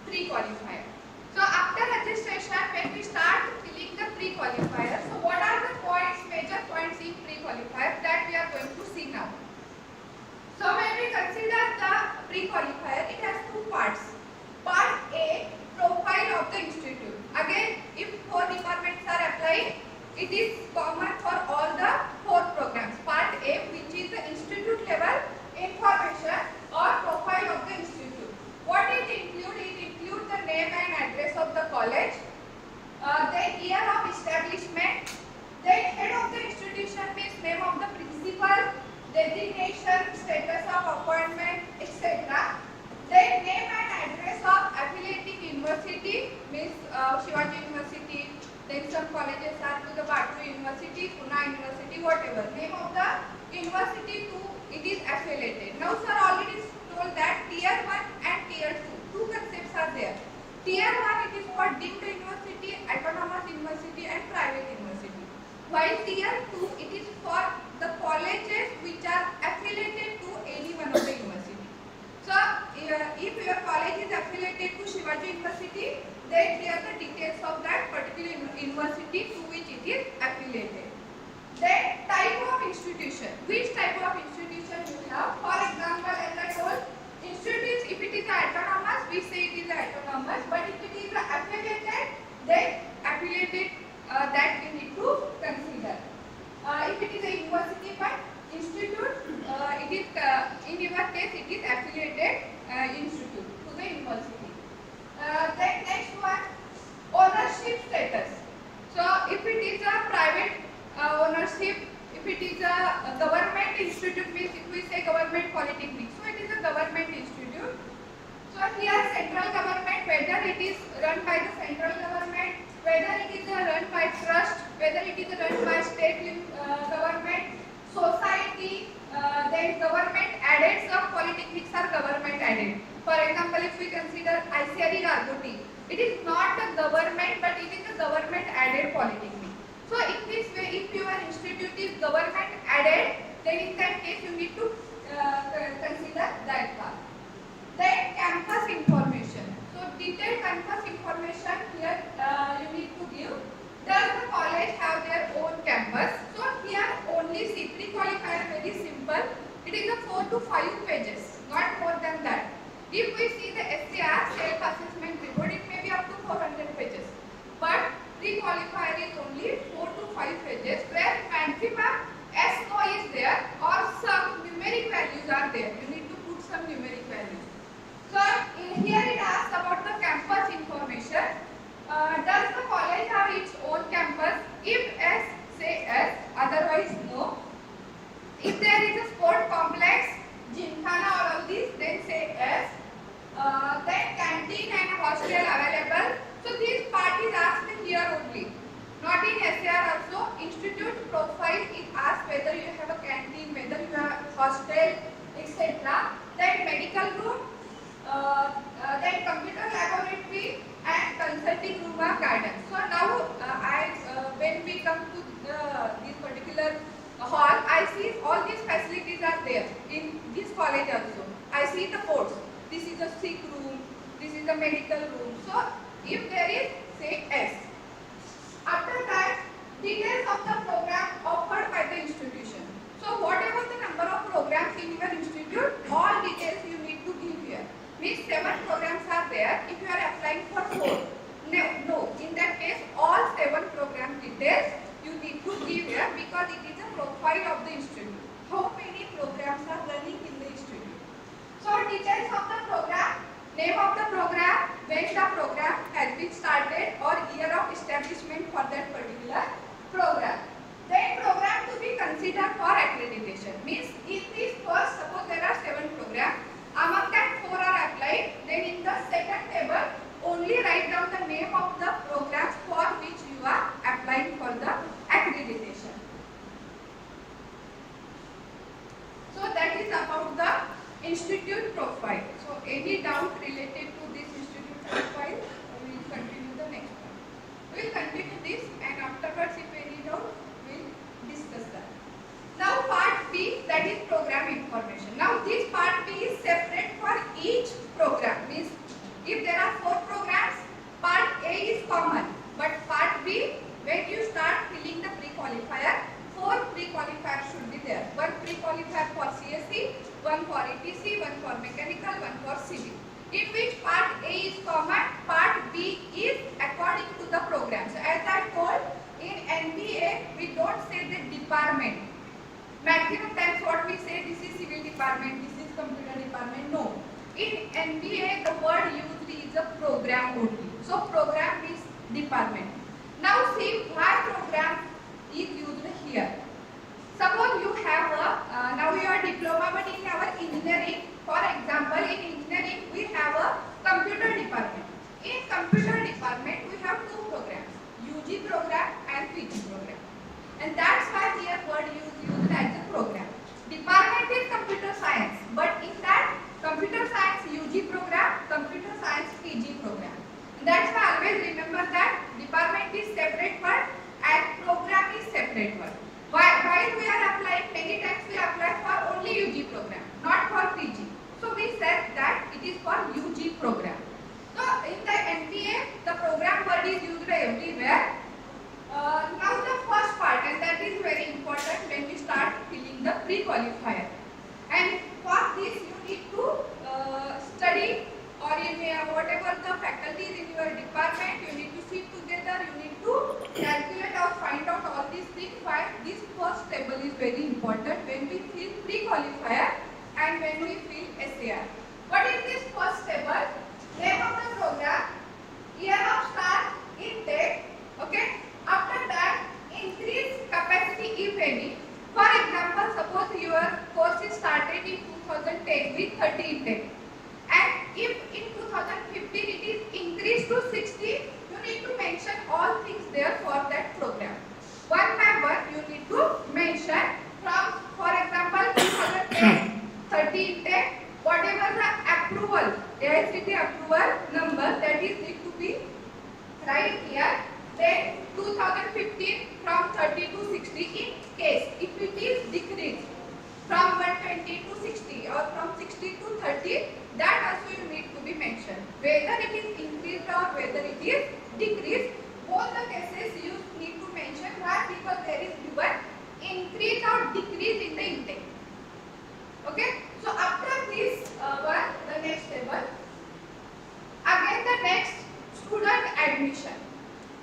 pre-qualifier. So after registration, when we start filling the pre-qualifier, so what are the points, major points in pre-qualifier that we are going to see now? So when we consider the pre-qualifier, it has 2 parts. Part A, profile of the institute. Again, if 4 departments are applying, it is common for all the 4 programs. Part A, which is the institute level information or profile of the institute. What it includes? It includes the name and address of the college, then year of establishment, then head of the institution means name of the principal, designation, status of appointment, etc. Then name and address of affiliating university means Shivaji University. Then some colleges are to the Batu University, Pune University, whatever. Name of the university to it is affiliated. Now sir already told that tier 1 and tier 2. 2 concepts are there. Tier 1 it is for deemed university, autonomous university and private university. While tier 2 it is for the colleges which are affiliated to any one of the university. So if your college is affiliated to Shivaji University, then here the details of that particular university to which it is affiliated. Then type of institution. Which type of institution you have? For example, as I told, institute, if it is autonomous, we say it is autonomous. But if it is affiliated, then affiliated that we need to consider. If it is a university but institute, it is in your case it is affiliated institute to the university. Then next one, ownership status. So if it is a private ownership, if it is a government institute, means if we say government polytechnic, so it is a government institute. So here central government, whether it is run by the central government, whether it is run by trust, whether it is run by state government, society, then government added, some polytechnics are government added. For example, if we consider ICRE Gargoti, it is not a government but it is a government added polytechnic. So in this way, if your institute is government added, then in that case you need to consider that part. Then campus information. So detailed campus information here you need to give. Does the college have their own campus? So here only see pre-qualifier very simple. It is a 4 to 5 pages, not more than that. If we see the SAR, institute profile, it asks whether you have a canteen, whether you have hostel, etc. Then medical room, then computer laboratory and consulting room are garden. So now when we come to this particular hall, I see all these facilities are there in this college also. I see the boards. This is a sick room, this is a medical room. So if there is, say S. After that, details of the program offered by the institution. So whatever the number of programs in your institute, all details you need to give here. Means 7 programs are there. If you are applying for 4, no. In that case, all 7 program details you need to give here because it is a profile of the institute. How many programs are running in the institute? So details of the program, name of the program, when the program has been started or year of establishment for that particular program. Then program to be considered for accreditation. Means in this first, suppose there are 7 programs, among that 4 are applied, then in the second table only write down the name of the programs for which you are applying for the accreditation. So that is about the institute profile. So any doubt related to this institute profile, we will continue the next one. We will continue this and afterwards if any doubt, we will discuss that. Now part B, that is program information. Now this part B is separate for each program. Means if there are 4 programs, part A is common. But part B, when you start filling the pre-qualifier, 4 pre-qualifiers should be there. 1 pre-qualifier for CSE, 1 for ETC, 1 for mechanical, 1 for civil. In which part A is common, part B is according to the programs. As I told, in NBA, we don't say the department. Maximum times what we say, this is civil department, this is computer department. No. In NBA, the word used is a program only. So program is department. Now see why program is used here. Suppose you have a, now you are diploma, but in our engineering, for example, in engineering we have a computer department. In computer department we have 2 programs, UG program and PG program. And that's why here word used as a program. Department is computer science, but in that computer science UG program, computer science PG program. And that's why always remember that department is separate word and program is separate word. While we are applying, many times we apply for only UG program, not for PG. So we said that it is for UG program. So in the MBA, the program word is used everywhere. Now the first part, and that is very important when we start filling the pre-qualifier. And for this you need to study, or whatever the faculties in your department, you need to sit together, you need to calculate or find out all these things. Why this first table is very important when we fill pre-qualifier and when we fill SAR. What is this first table? Name of the program, year of start, intake, okay. After that, increase capacity if any. For example, suppose your course is started in 2010 with 30 intake. And if in 2015 it is increased to 60, you need to mention all things there for that program. One by one, you need to mention from, for example, 2010, 30 intake, whatever the approval, AICT approval number, that is need to be right here. Then 2015 from 30 to 60 in case if it is decreased from 120 to 60 or from 60 to 30, that also you need to be mentioned. Whether it is increased or whether it is decreased, both the cases you need to mention. Why? Because there is given increase or decrease in the intake. Okay. So after this one, the next table. Again the next, student admission.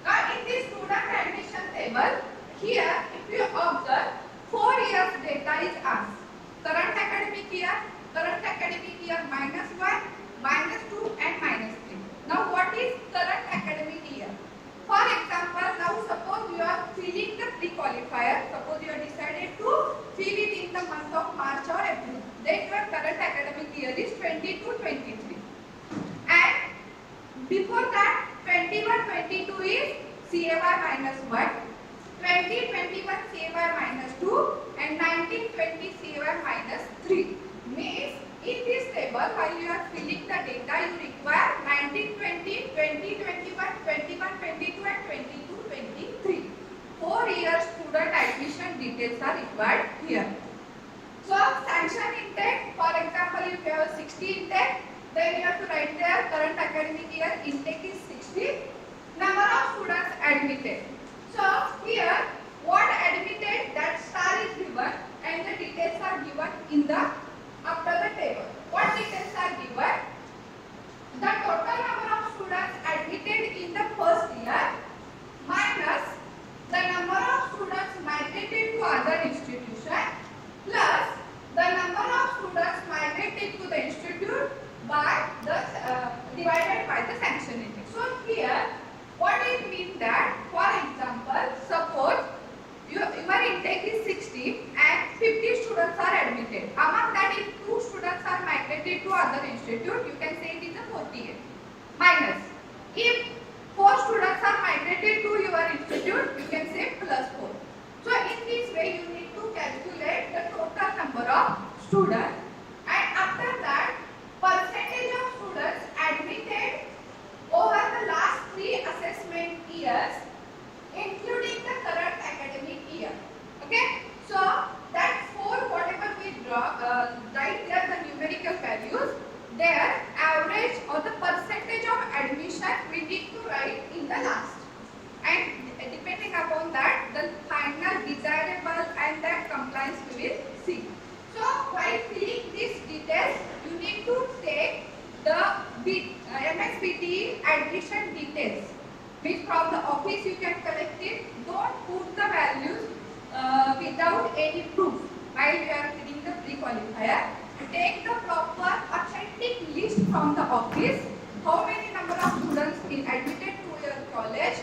Now in this student admission table, here if you observe, 4 years data is asked. Current academic year -1, -2 and -3. Now what is current academic year? For example, now suppose you are filling the pre-qualifier, suppose you have decided to fill it in the month of March or April. Then your current academic year is 20 to 23. And before that, 21-22 is CAY -1, 20-21 student admission details are required here. So sanction intake, for example, if you have 60 intake, then you have to write there current academic year intake is 60, number of students admitted. So here what admitted, that star is given and the details are given in the after the table. What details are given? The total number of students admitted in the first year minus the number of students migrated to other institution plus the number of students migrated to the institute by the divided by the sanction intake. So here what it means that, for example, suppose your intake is 60 and 50 students are admitted. Among that, if 2 students are migrated to other institute, you can say it is a 48. Minus, if 4 students are migrated to your institute, you can say plus 4. So in this way, you need to calculate the total number of students, and after that, percentage of students admitted over the last 3 assessment years, including the current academic year. Okay, so that 4 whatever we write there the numerical values, their average or the percentage of admission we need to write in the last, and depending upon that the final desirable and that compliance we will see. So while filling these details, you need to take the MSBT admission details, which from the office you can collect it. Don't put the values without any proof while you are filling the pre-qualifier. Take the proper authentic list from the office. How many number of students is admitted to your college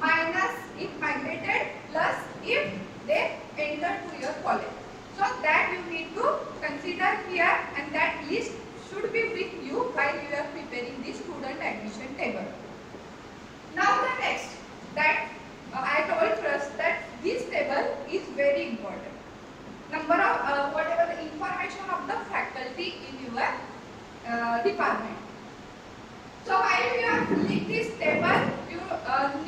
minus if migrated plus if they enter to your college. So that you need to consider here, and that list should be with you while you are preparing the student admission table. Now the next, that I told first that this table is very important. Number of whatever the information of the faculty in your department. So while you are filling this table, you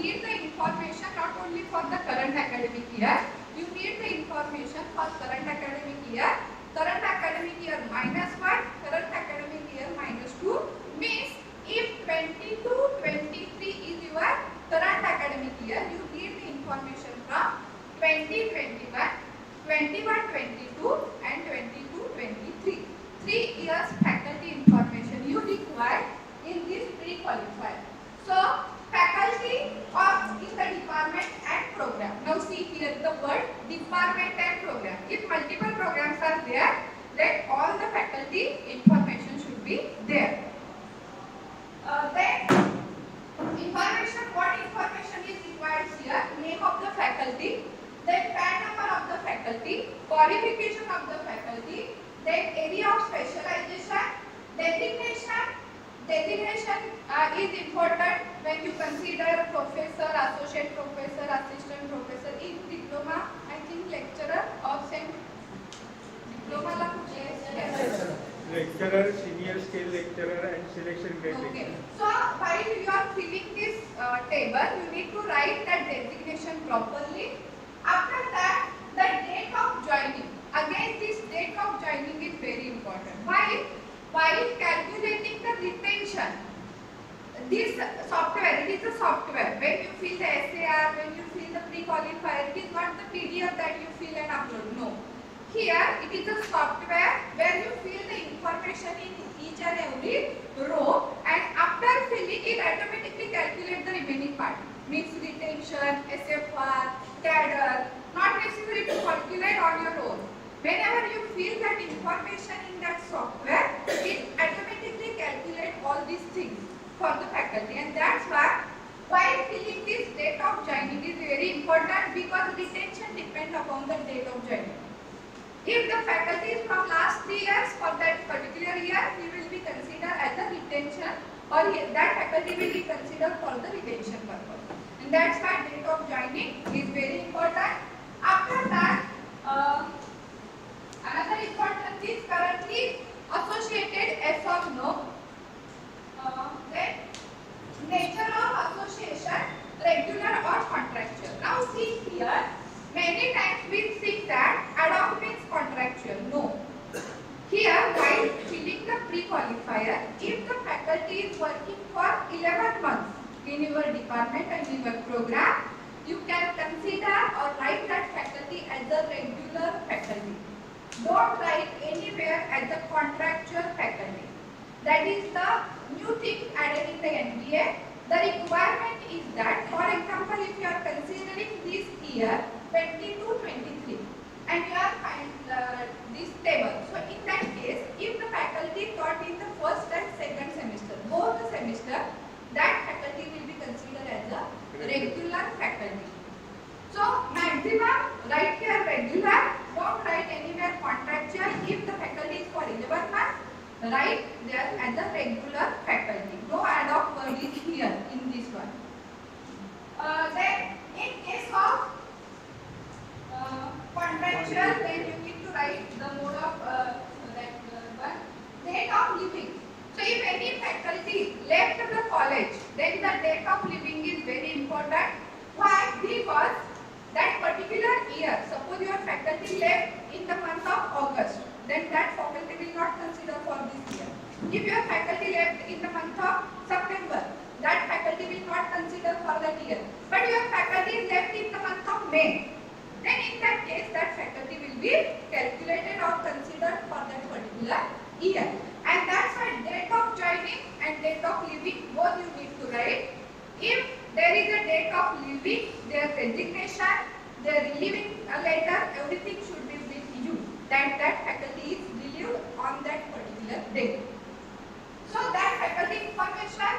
need the information not only for the current academic year, you need the information for current academic year minus 1, current academic year minus 2, means if 22-23 is your current academic year, you need the information from 20-21, 21-22 and 22-23. 3 years faculty information you require in this pre-qualifier. So faculty of in the department and program. Now see here the word department and program. If multiple programs are there, then all the faculty information should be there. Then information, what information is required here? Name of the faculty, then PAN number of the faculty, qualification of the faculty, then area of specialization, designation. Designation is important when you consider professor, associate professor, assistant professor. In diploma, I think lecturer or same diploma. Yes. Lecturer, senior scale lecturer and selection grade Okay. lecturer. So while you are filling this table, you need to write that designation properly. After that, the date of joining. Again, this date of joining is very important. Why? While calculating the retention, this software, it is a software. When you fill the SAR, when you fill the pre-qualifier, it is not the PDF that you fill and upload. No. Here, it is a software where you fill the information in each and every row, and after filling it, automatically calculate the remaining part. Means retention, SFR, cadre, not necessary to calculate on your own. Whenever you fill that information in that software, it automatically calculates all these things for the faculty, and that's why while filling this date of joining is very important, because retention depends upon the date of joining. If the faculty is from last 3 years, for that particular year, he will be considered as a retention, or that faculty will be considered for the retention purpose. And that's why date of joining is very important. After that, another important is currently associated as of no. Then nature of association, regular or contractual. Now see here, many department and in your program, you can consider or write that faculty as a regular faculty. Don't write anywhere as a contractual faculty. That is the new thing added in the NBA. The requirement is that, for example, if you are considering this year 22-23 and you are this table. So in that case, if the faculty taught in the first and second semester, both the semester, that faculty will be considered as a regular faculty. So maximum write here regular, don't write anywhere contractual. If the faculty is for 11 months, write there as a regular faculty. No ad hoc word is here in this one. Then in case of contractual, then you need to write the mode of one, date of living. So if any faculty left the college, then the date of living is very important. Why? Because that particular year, suppose your faculty left in the month of August, then that faculty will not consider for this year. If your faculty left in the month of September, that faculty will not consider for that year. But your faculty is left in the month of May, then in that case, that faculty will be calculated or considered for that particular year. And that's why date of joining and date of leaving, both you need to write. If there is a date of leaving, their resignation, their relieving letter, everything should be with you. That faculty is relieved on that particular date. So that faculty information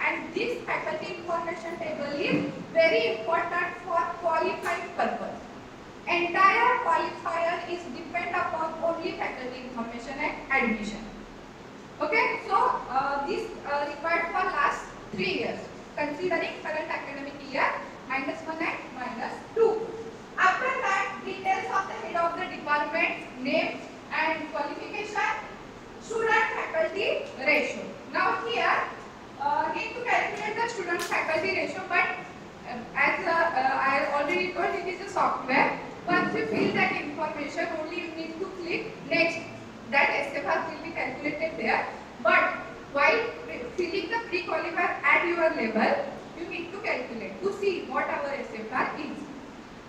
and this faculty information table is very important for qualified purpose. Entire qualifier is depend upon only faculty information and admission. Okay, so this required for last 3 years, considering current academic year -1 and -2. After that, details of the head of the department, name and qualification, student faculty ratio. Now here, need to calculate the student faculty ratio, but as I already told, it is a software. Once you fill that information, only you need to click next. That SFR will be calculated there. But while filling the pre-qualifier at your level, you need to calculate to see what our SFR is.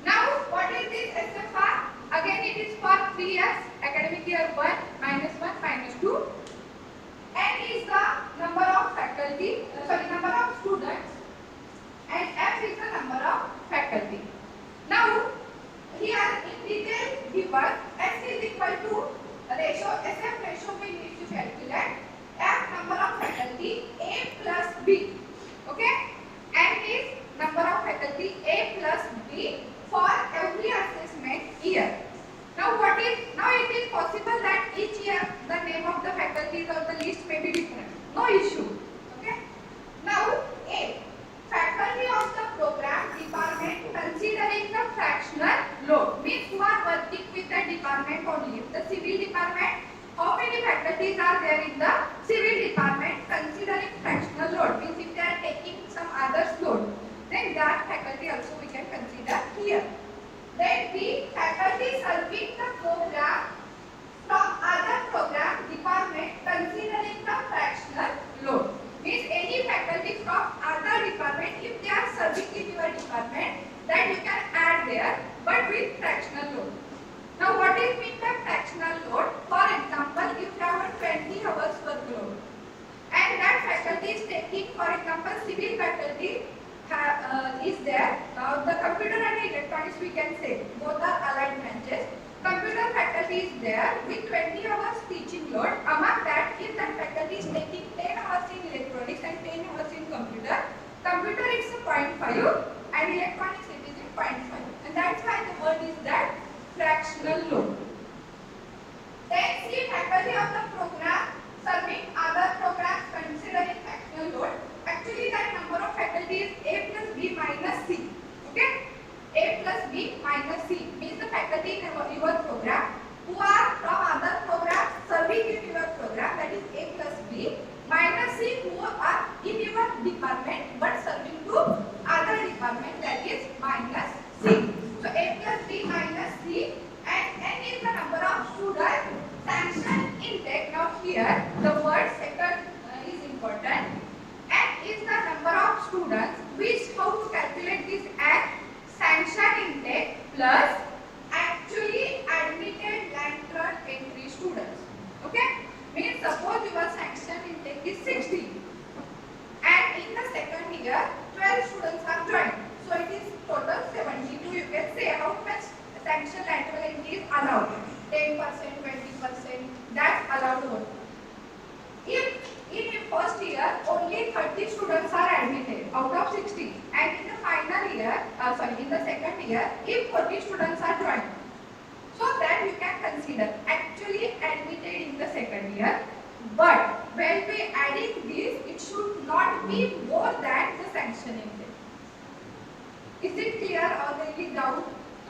Now, what is this SFR? Again, it is for 3 years, academic year 1, -1, -2. N is the number of faculty, number of students, and F is the number of faculty. Now, here in detail given, S is equal to ratio, SF ratio we need to calculate. F number of faculty, A plus B. Okay? N is number of faculty, A plus B for every assessment year. Now it is possible that each year the name of the faculties or the list may be different. No issue. Okay? Now A, faculty of the program department considering the fractional load, means who are working with the department only. The civil department, how many faculties are there in the civil department considering fractional load, means if they are taking some others load, then that faculty also we can consider here. Then B, faculty serving the program from other program department considering the fractional load, means any faculty from other department, if they are serving in your department, then you can add there, but with fractional load. Now what is mean by fractional load? For example, if you have a 20 hours workload and that faculty is taking, for example, civil faculty is there. The computer and electronics we can say, both are allied branches. Computer faculty is there with 20 hours teaching load. Among that, if that faculty is taking 10 hours in electronics and 10 hours in computer it's a 0.5 and electronics it is a 0.5. And that's why the word is that fractional load. Then see, faculty of the program serving other programs considering fractional load. Actually that number of faculty is A plus B minus C. Okay? A plus B minus C means the faculty in your program who are from other programs serving in your program, that is A plus B, minus C who are in your department but serving to other department, that is minus C. So A plus B minus C, and N is the number of students sanctioned intake. Now here the word second is important. N is the number of students which sanction lateral entry is allowed. 10%, 20%, that's allowed only. If in first year only 30 students are admitted out of 60, and in the final year, in the second year, if 40 students are joined, so that you can consider actually admitted in the second year. But when we adding this, it should not be more than the sanction entry. Is it clear or any doubt?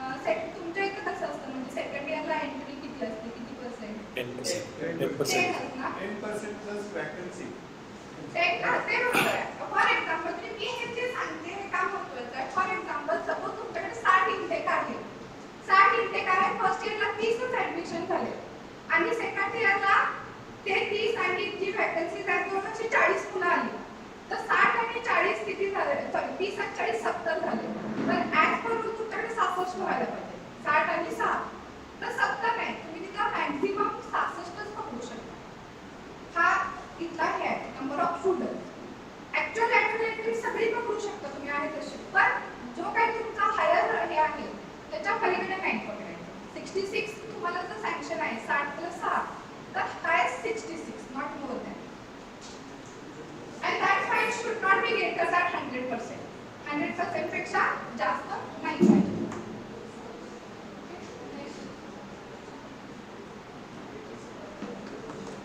तुमच्या इथे कसं असतं म्हणजे second इयरला entry किती असते किती percent 10% ना 10% plus vacancy. ते बरोबर आहे. फॉर एक्झाम्पल मी हे जे सांगते हे काम होतं फॉर एक्झाम्पल सपोज तुमच्याकडे 60 इंटेक आहे 60 इंटेक आहे फर्स्ट इयरला 30च ऍडमिशन झाले आणि सेकंड इयरला ते 30 आणि जी वॅकन्सी झाली होती 40 पुन्हा आली तर 60 आणि 40 किती झाले सॉरी 30 आणि 40 70 झाले तर ऍज पर रूल तुमच्याकडे 66 व्हायला पाहिजे 60 आणि 6 तर 70 नाही तुम्ही तिथला मॅक्झिमम 66च पकडू शकता हा इथला हे आहे number of student actual activity सगळी पकडू शकता तुम्ही आहे तसे पण जो काही तुमचा हायर हे आहे त्याच्या पलीकडे नाही पकडायचं 66 तुम्हाला जर सँक्शन आहे 60 प्लस 6 तर highest 66 not more than and that fine should not be greater than 100%. 100% पेक्षा जास्त नाही पाहिजे.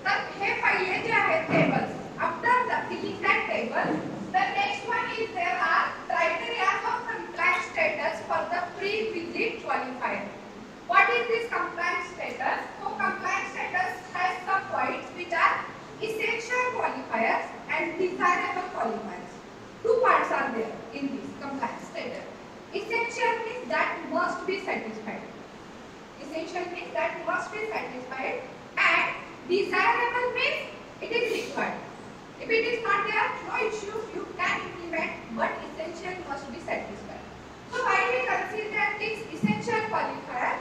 तर हे पहिले जे आहेत tables after filling that table the next one is there are criteria of compliance status for the pre-visit qualifier. What is this compliance status? So compliance status has some points which are essential qualifiers and desirable qualifiers. Two parts are there in this compliance status. Essential means that must be satisfied. Essential means that must be satisfied and desirable means it is required. If it is not there, no issue, you can implement, but essential must be satisfied. So why we consider this essential qualifier?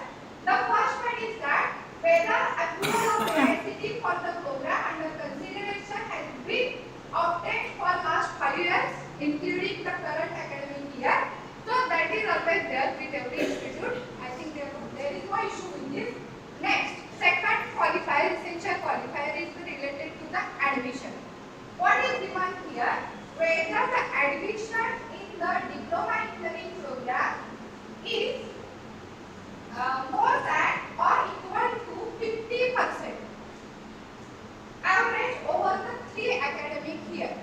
The first one is that whether approval of university for the program under consideration has been obtained for last 5 years, including the current academic year. So that is always there with every institute. I think there is no issue with this. Next, second qualifier, essential qualifier is related to the admission. What is given here? Whether the admission in the diploma engineering program is more than or equal to 50% average over the 3 academic year.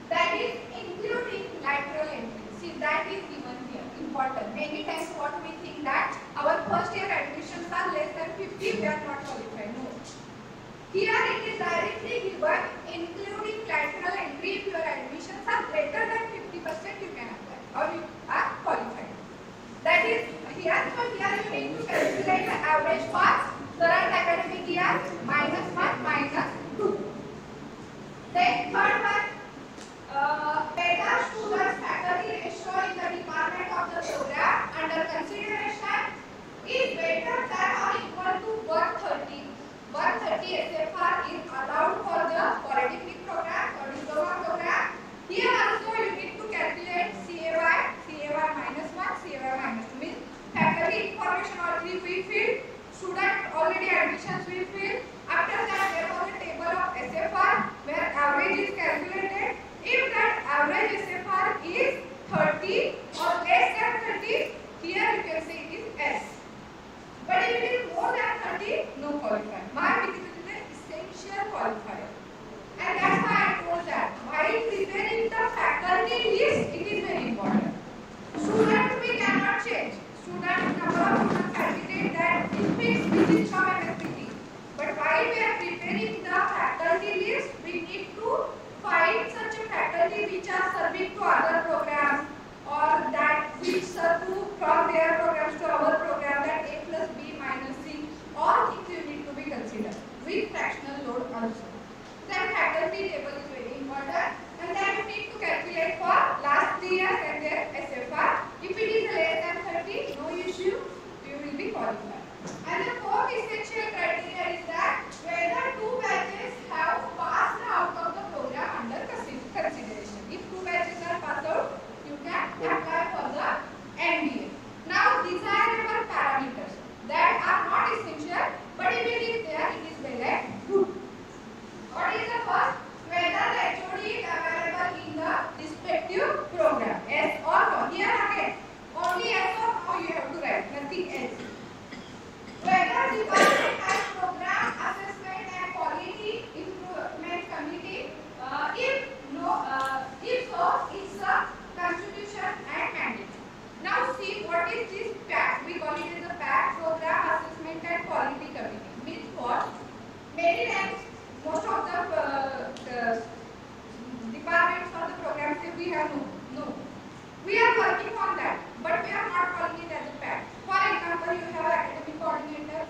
That is including lateral entry. See, that is given here. Important. Many times what we think that our first year admissions are less than 50, we are not qualified. No. Here it is directly given including lateral entry. If your admissions are greater than 50%, you can apply or you are qualified. That is here. So here you need to calculate the average marks. Current academic year -1 -2. Then third one, whether students faculty ratio in the department of the program under consideration is greater than or equal to 130. 130 SFR is allowed for the Polytechnic program or diploma program. Here also you need to calculate CAY -1, CAY -2 means faculty information already we filled, student already admissions we filled. After that there was a table of SFR where average is calculated. If that average SFR is 30 or less than 30, here you can say it is S. But if it is more than 30, no qualifier. Why? Because it is an essential qualifier. And that's why I told that while preparing the faculty list, it is very important. Student we cannot change. Student number of students admitted that it fixed within some MSPT. But while we are preparing the faculty list, we need to find such a faculty which are serving to other programs or that which serve to from their programs to our program, that A plus B minus C, all things you need to be considered with fractional load also. Then faculty table is very important, and then you need to calculate for last 3 years and their SFR. If it is less than 30, no issue. nothing else. Whether department has program assessment and quality improvement committee, if so, it's a constitution and mandate. Now see what is this PAC? We call it as a PAC, Program Assessment and Quality Committee. Means what? Many times, most of the departments or the programs that we have no. We are working on that, but we are not calling it as a PAC. For example, you have academic coordinator,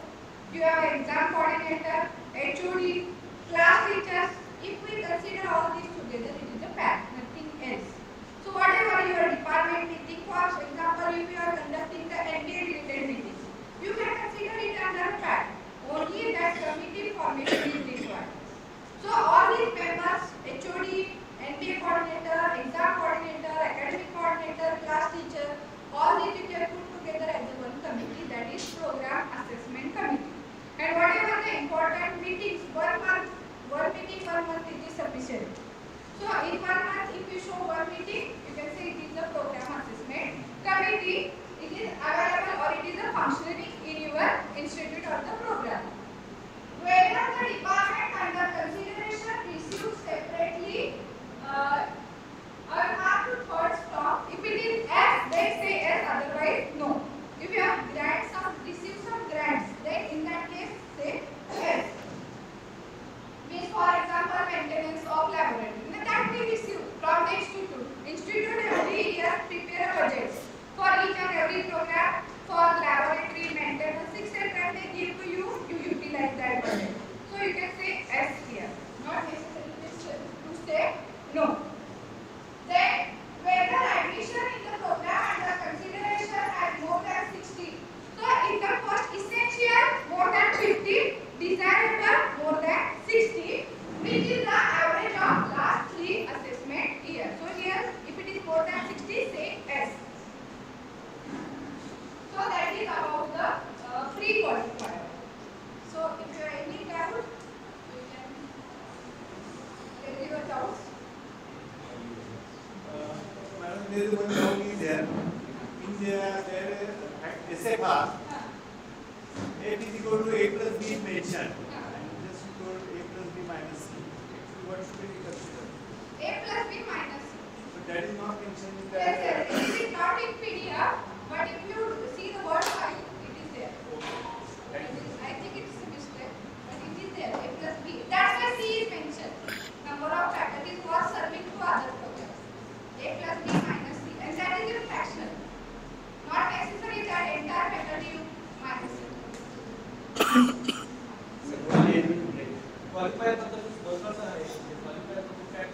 you have exam coordinator, HOD, class teachers. If we consider all these together, it is a PAC, nothing else. So whatever your department meeting, for example, if you are conducting the NBA related meetings, you can consider it under PAC. Only that committee formation is required. So all these members, HOD, NBA coordinator, exam coordinator, academic coordinator, class teacher, all these you can put together as a one committee, that is program assessment committee. And whatever the important meetings, 1 month, one meeting 1 month it is sufficient. So in 1 month if you show one meeting, you can say it is a program assessment committee. It is available or it is a functioning in your institute or the program. Whether the department under consideration receives separately mark to third stop. If it is S, they say S, otherwise no. If you have grants, receive some grants, then in that case say S. Means for example maintenance of laboratory. That we receive from the institute. Institute every year prepare a budget for each and every program for laboratory maintenance, etc. They give to you, you utilize that budget. So you can say S here. Not necessary to say no. Then whether admission in the program under consideration has more than 60. So in the first essential more than 50, desirable more than 60, which is the average of last 3 assessment years. So here if it is more than 60, say S. So that is about the pre-qualifier. So if you have any doubt, you can tell your doubts. Madam, there is one doubt is there. In there at SFR, A is equal to A plus B mentioned. And just equal to A plus B minus C. Actually, what should be considered? A plus B minus C. But that is not mentioned in the. Yes, sir. It is not in PDF, but if you see the word file, it is there. I think it is a mistake, but it is there. A plus B. That's why C is mentioned. Number of faculties who are serving to other programs. A plus B minus C, and that is a fraction. Not necessary that entire faculty you minus C. Qualifier बद्दल महत्त्वाचं आहे. Qualifier बद्दल काय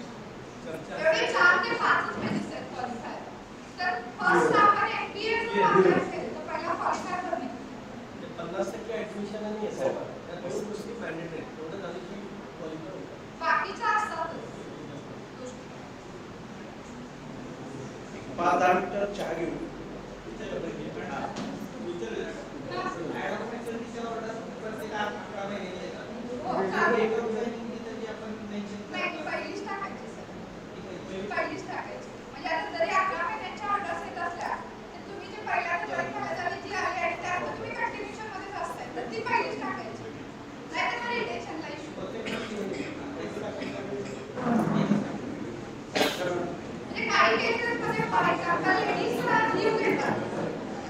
चर्चा एवढे 4 ते 5 pages आहेत qualifier. तर फर्स्ट आपण MBA जो मागणार असेल तर पहिला क्वालिफायर भरणे. 50% ऍडमिशन आणि एसआयआर त्या दोन गोष्टी मॅन्डेटरी आहेत. एवढं झालं की क्वालिफाय होतं. बाकीच्या असतात. 5-10 मिनिटं चहा घेऊ. पहिलीच टाकायची सर. पहिलीच टाकायची. म्हणजे आता जरी 11 महिन्यांच्या ऑर्डर्स येत असल्या तर तुम्ही जे पहिल्यांदा जॉईन झाली जी आली आणि त्यात तुम्ही कंटिन्यूशन मध्येच असताय तर ती पहिलीच टाकायची. नाहीतर मग रिटेन्शनला इश्यू होतो. म्हणजे काही केसेसमध्ये फॉर एक्झाम्पल लेडीजला लीव घेतात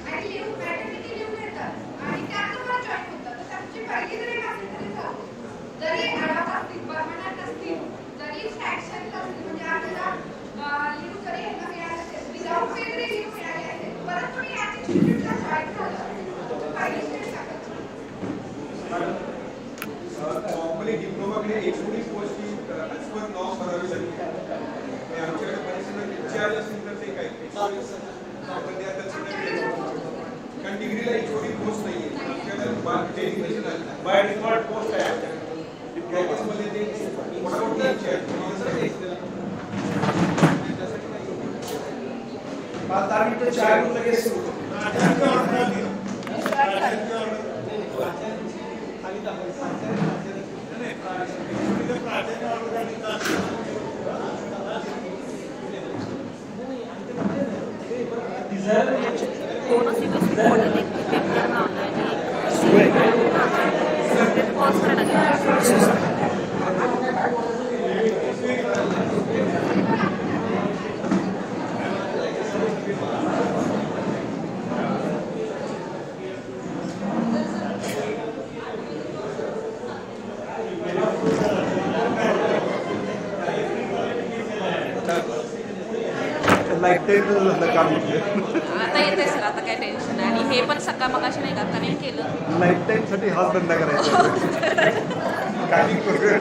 आणि लीव मॅटर्निटी लीव घेतात आणि त्यात तुम्हाला जॉईन होतात तर त्यांची पहिली जरी नसली तरी चालते. जरी ॲडॉप असतील, परमनंट असतील, जरी सँक्शन असतील म्हणजे आपल्याला लीव जरी यांना मिळाली असेल, विदाऊट पे जरी लीव मिळाली असेल, परत तुम्ही या इन्स्टिट्यूटला जॉईन झालं पहिली स्टेज टाकायची. नॉर्मली डिप्लोमाकडे HOD पोस्ट ही ॲज पर लॉ भरावी लागते. आणि आमच्याकडे परीक्षेला डिस्चार्ज असेल तर ते काय कारण डिग्रीला HOD पोस्ट नाही आहे. आमच्याकडे डेडिकेशन आहे. बाय डिफॉल्ट पोस्ट आहे आमच्याकडे. डिप्लोमामध्ये ते मोठा आहे. 5-10 मिनिटं चहा घेऊन लगेच सुरू करू. डिझायर टेन्शन झालं काम होते आता येते सर, आता काय टेन्शन नाही. आणि हे पण सकाळ मगाशी नाही का कनेक्ट केलं. लाईफ टाईमसाठी हाच धंदा करायचा काही करूया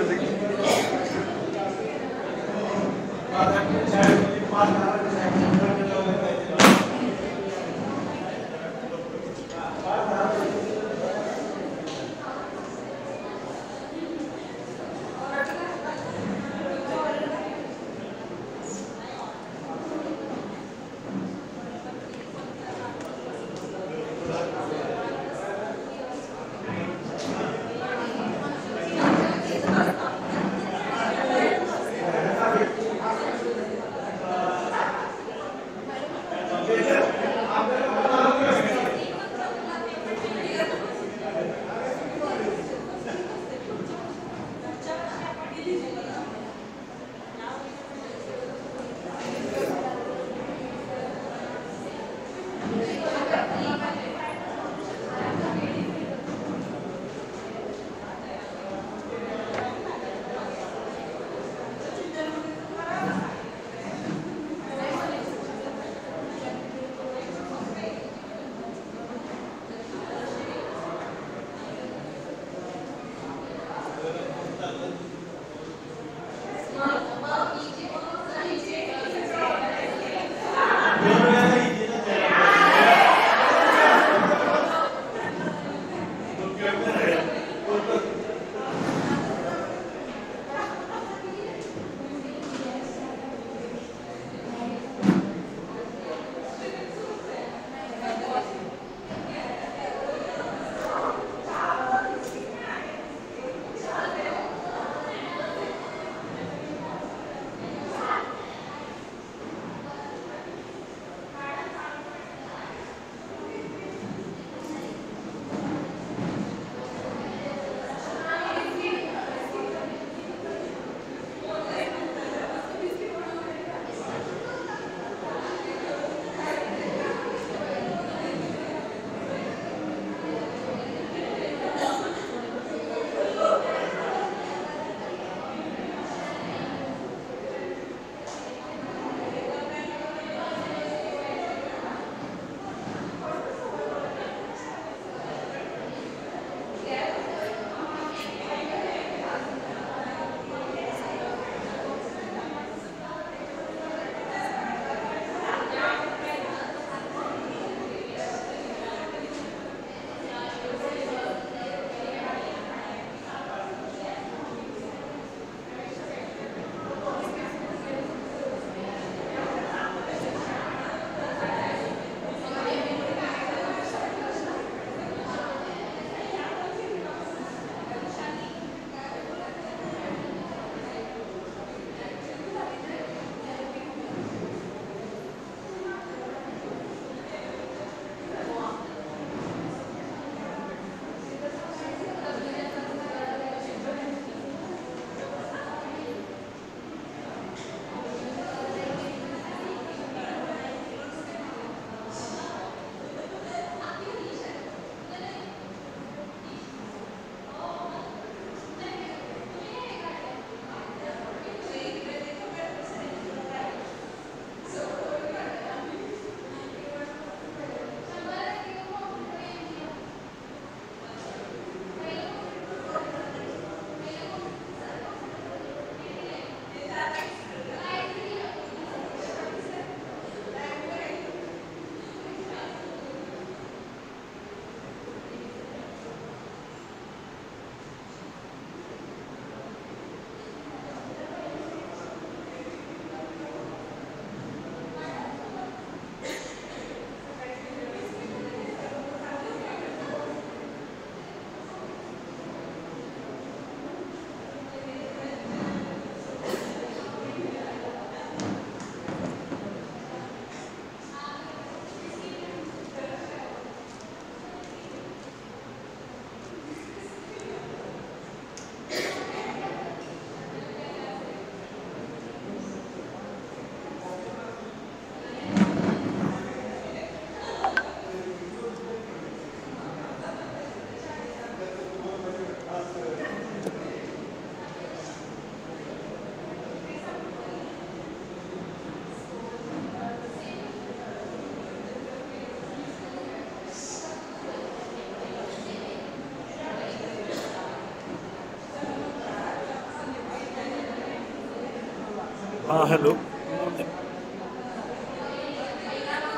हाँ हेलो.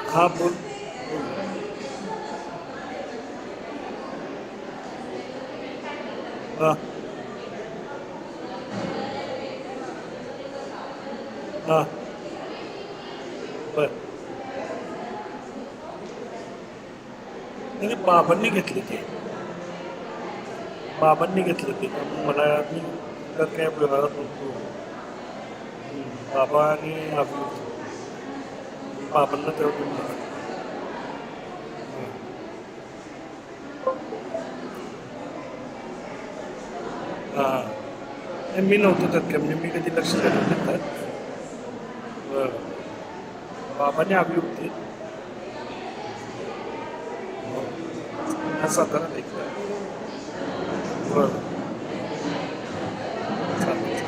हाँ बोल. हाँ हाँ बरं. नाही बाबांनी घेतले ते. बाबांनी घेतलं ते त्यामुळे मला मी त्यात काय व्यवहारात नव्हतो. बाबा आणि आपली बाबांना तेव्हा तुम्ही हां नाही मी नव्हतो त्यात काय म्हणजे मी कधी लक्ष देत नव्हतं त्यात. बरं बाबांनी आपली होती सातारा ऐकलं. बरं चालेल.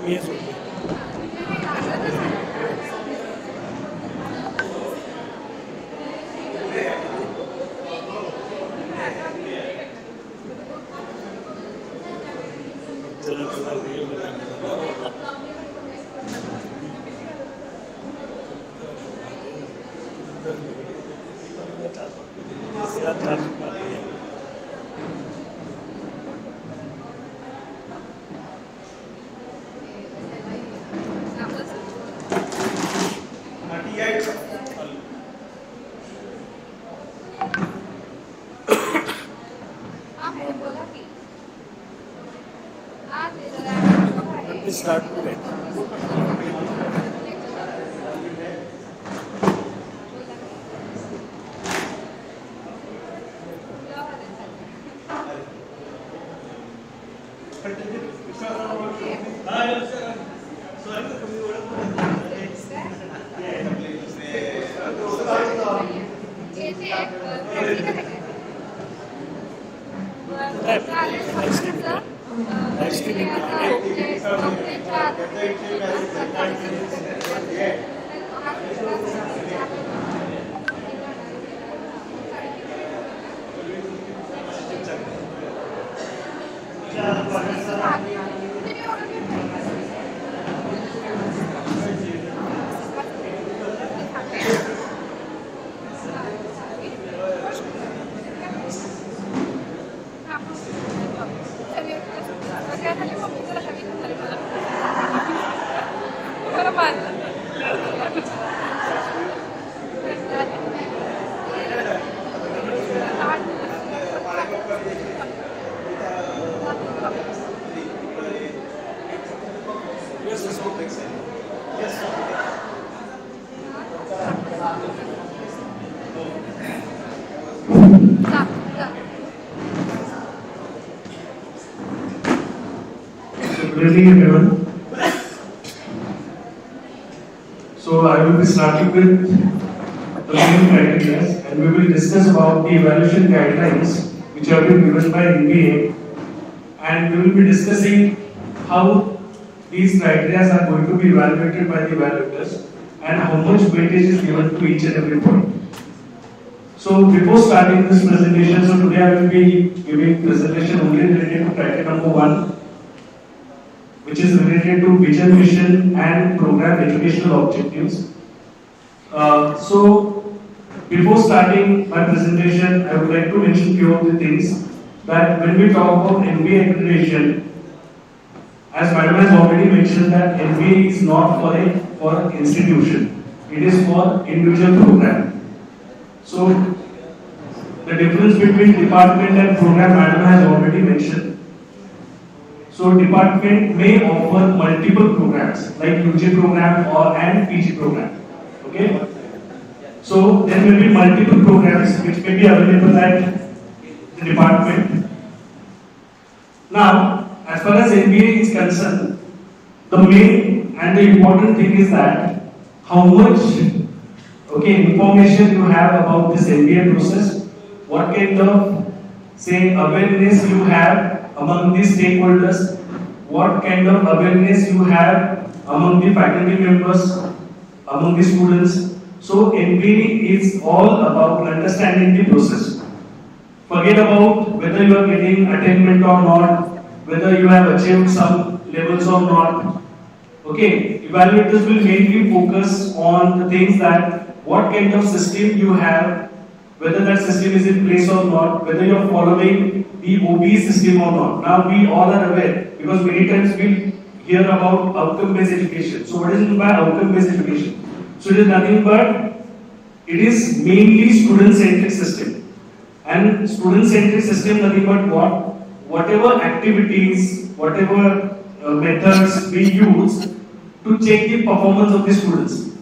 Yes. start today. Good evening, everyone. So I will be starting with the main criteria, and we will discuss about the evaluation guidelines which have been given by NBA, and we will be discussing how these criteria are going to be evaluated by the evaluators and how much weightage is given to each and every point. So before starting this presentation, so today I will be giving presentation only related to criteria number 1, which is related to vision, mission and program educational objectives. So before starting my presentation, I would like to mention few of the things that when we talk about MBA accreditation, as Madam has already mentioned that MBA is not for institution, it is for individual program. So the difference between department and program Madam has already mentioned. So department may offer multiple programs like UG program and PG program. Okay. So there may be multiple programs which may be available at the department. Now, as far as MBA is concerned, the main and the important thing is that how much information you have about this MBA process, what kind of awareness you have among the stakeholders, what kind of awareness you have among the faculty members, among the students. So MBA is all about understanding the process. Forget about whether you are getting attainment or not, whether you have achieved some levels or not. Okay, evaluators will mainly focus on the things that what kind of system you have, whether that system is in place or not, whether you are following the OBE system or not. Now we all are aware because many times we hear about outcome-based education. So what is meant by outcome-based education? So it is nothing but it is mainly student-centric system. And student-centric system nothing but whatever activities, whatever methods we use to check the performance of the students.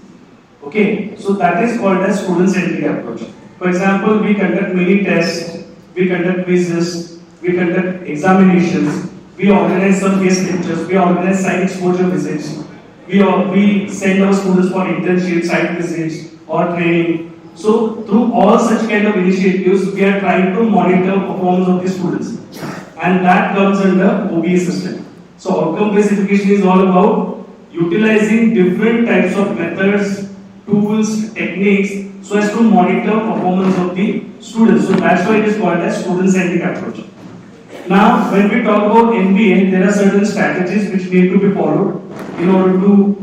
Okay, so that is called as student-centric approach. For example, we conduct many tests, we conduct quizzes, we conduct examinations, we organize some guest lectures, we organize site exposure visits, we send our students for internship, site visits or training. So through all such kind of initiatives, we are trying to monitor performance of the students, and that comes under OBE system. So outcome-based education is all about utilizing different types of methods, tools, techniques, so as to monitor performance of the students. So that's why it is called as student-centric approach. Now, when we talk about MBA, there are certain strategies which need to be followed in order to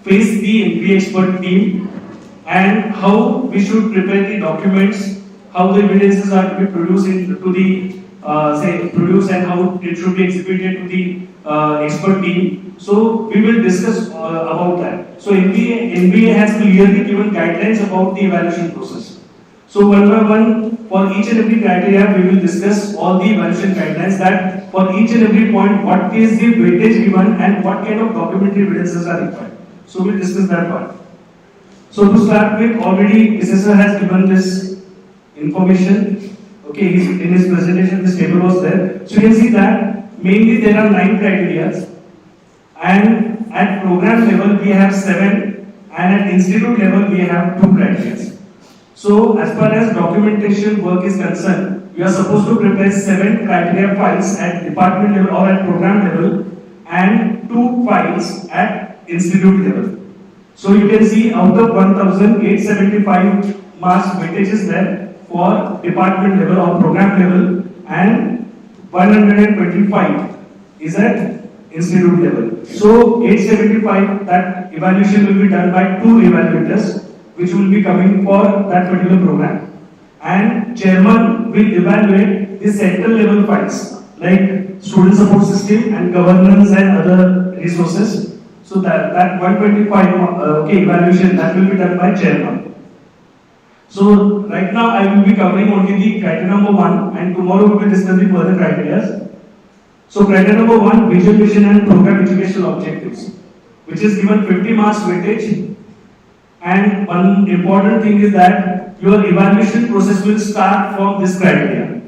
face the MBA expert team, and how we should prepare the documents, how the evidences are to be produced produced and how it should be exhibited to the expert team. So we will discuss about that. So MBA has clearly given guidelines about the evaluation process. So one by one, for each and every criteria, we will discuss all the evaluation guidelines, that for each and every point, what is the weightage given and what kind of documentary evidences are required. So we'll discuss that part. So to start with, already Assessor has given this information. Okay, in his presentation, this table was there. So you can see that mainly there are 9 criteria, and at program level we have 7, and at institute level we have 2 criteria. So as far as documentation work is concerned, we are supposed to prepare 7 criteria files at department level or at program level, and 2 files at institute level. So you can see out of 1,875 marks weightage is there for department level or program level, and 125 is at institute level. So 875, that evaluation will be done by 2 evaluators, which will be coming for that particular program. And chairman will evaluate the central level files like student support system and governance and other resources. So that 125 evaluation, that will be done by chairman. So right now I will be covering only the criteria number 1, and tomorrow we will discuss the further criteria. So criteria number 1, vision, mission and program educational objectives, which is given 50 marks weightage. And one important thing is that your evaluation process will start from this criteria.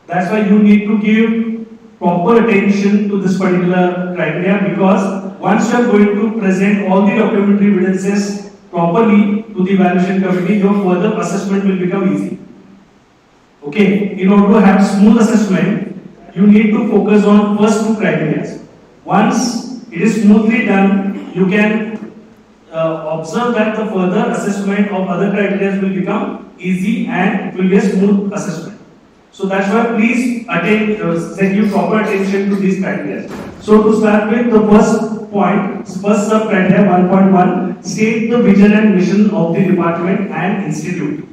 That's why you need to give proper attention to this particular criteria, because once you are going to present all the documentary evidences properly to the evaluation committee, your further assessment will become easy. Okay, in order to have smooth assessment, you need to focus on first 2 criteria. Once it is smoothly done, you can observe that the further assessment of other criteria will become easy and it will be a smooth assessment. So that's why please give proper attention to these criteria. So to start with, the first point, first sub criteria 1.1, state the vision and mission of the department and institute.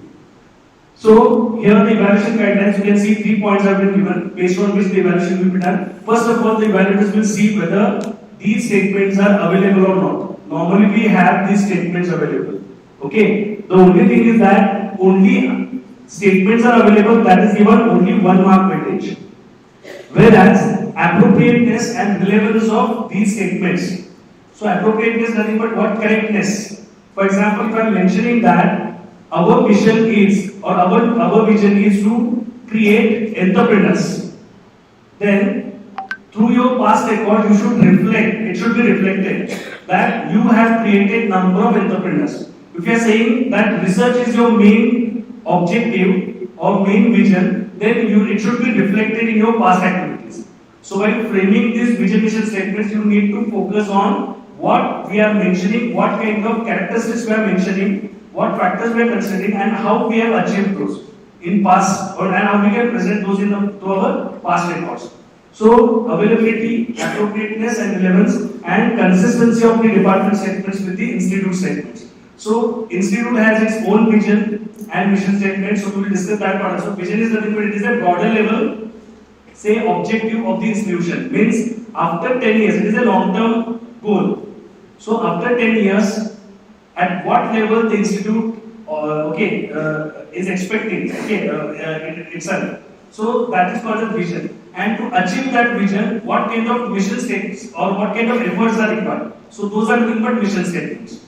So here the evaluation guidelines, you can see 3 points have been given based on which the evaluation will be done. First of all, the evaluators will see whether these statements are available or not. Normally we have these statements available. Okay, the only thing is that only statements are available that is given only 1 mark weightage. Whereas appropriateness and relevance of these statements. So appropriateness is nothing but what correctness. For example, if I am mentioning that our mission is or our vision is to create entrepreneurs, then through your past record you should reflect, it should be reflected that you have created number of entrepreneurs. If you are saying that research is your main objective or main vision, then it should be reflected in your past activities. So while framing these vision mission statements, you need to focus on what we are mentioning, what kind of characteristics we are mentioning, what factors we are considering, and how we have achieved those in past, and how we can present those to our past records. So availability, appropriateness and relevance, and consistency of the department statements with the institute statements. So institute has its own vision and mission statement, so we will discuss that part. So vision is nothing but it is a broader level, say objective of the institution. Means after 10 years, it is a long-term goal. So after 10 years, at what level the institute is expecting itself. So that is called a vision. And to achieve that vision, what kind of mission statements or what kind of efforts are required. So those are nothing but mission statements.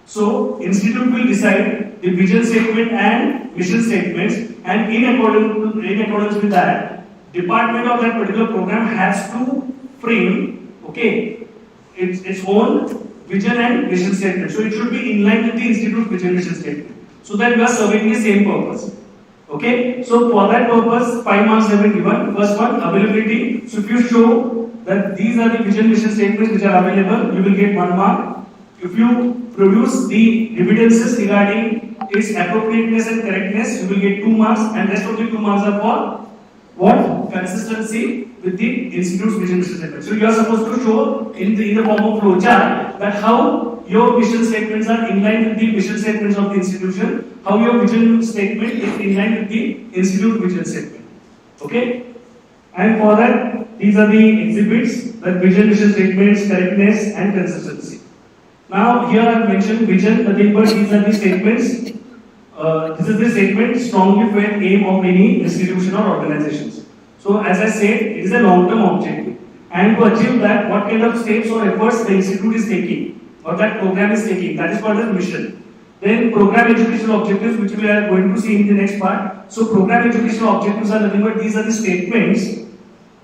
So institute will decide the vision statement and mission statements, and in accordance with that, department of that particular program has to frame its own vision and mission statement. So it should be in line with the institute vision mission statement, so that we are serving the same purpose. Okay, so for that purpose, 5 marks have been given. First one, availability. So if you show that these are the vision mission statements which are available, you will get 1 mark. If you produce the evidences regarding its appropriateness and correctness, you will get 2 marks, and rest of the 2 marks are for what? Consistency with the institute's vision mission statement. So you are supposed to show in the form of flowchart that how your mission statements are in line with the mission statements of the institution, how your vision statement is in line with the institute vision statement. Okay? And for that, these are the exhibits, that vision, mission statements, correctness and consistency. Now here I have mentioned vision, nothing but these are the statements this is the statement strongly felt aim of any institution or organizations. So as I said, it is a long-term objective. And to achieve that, what kind of steps or efforts the institute is taking or that program is taking, that is called as mission. Then program educational objectives, which we are going to see in the next part. So program educational objectives are nothing but these are the statements.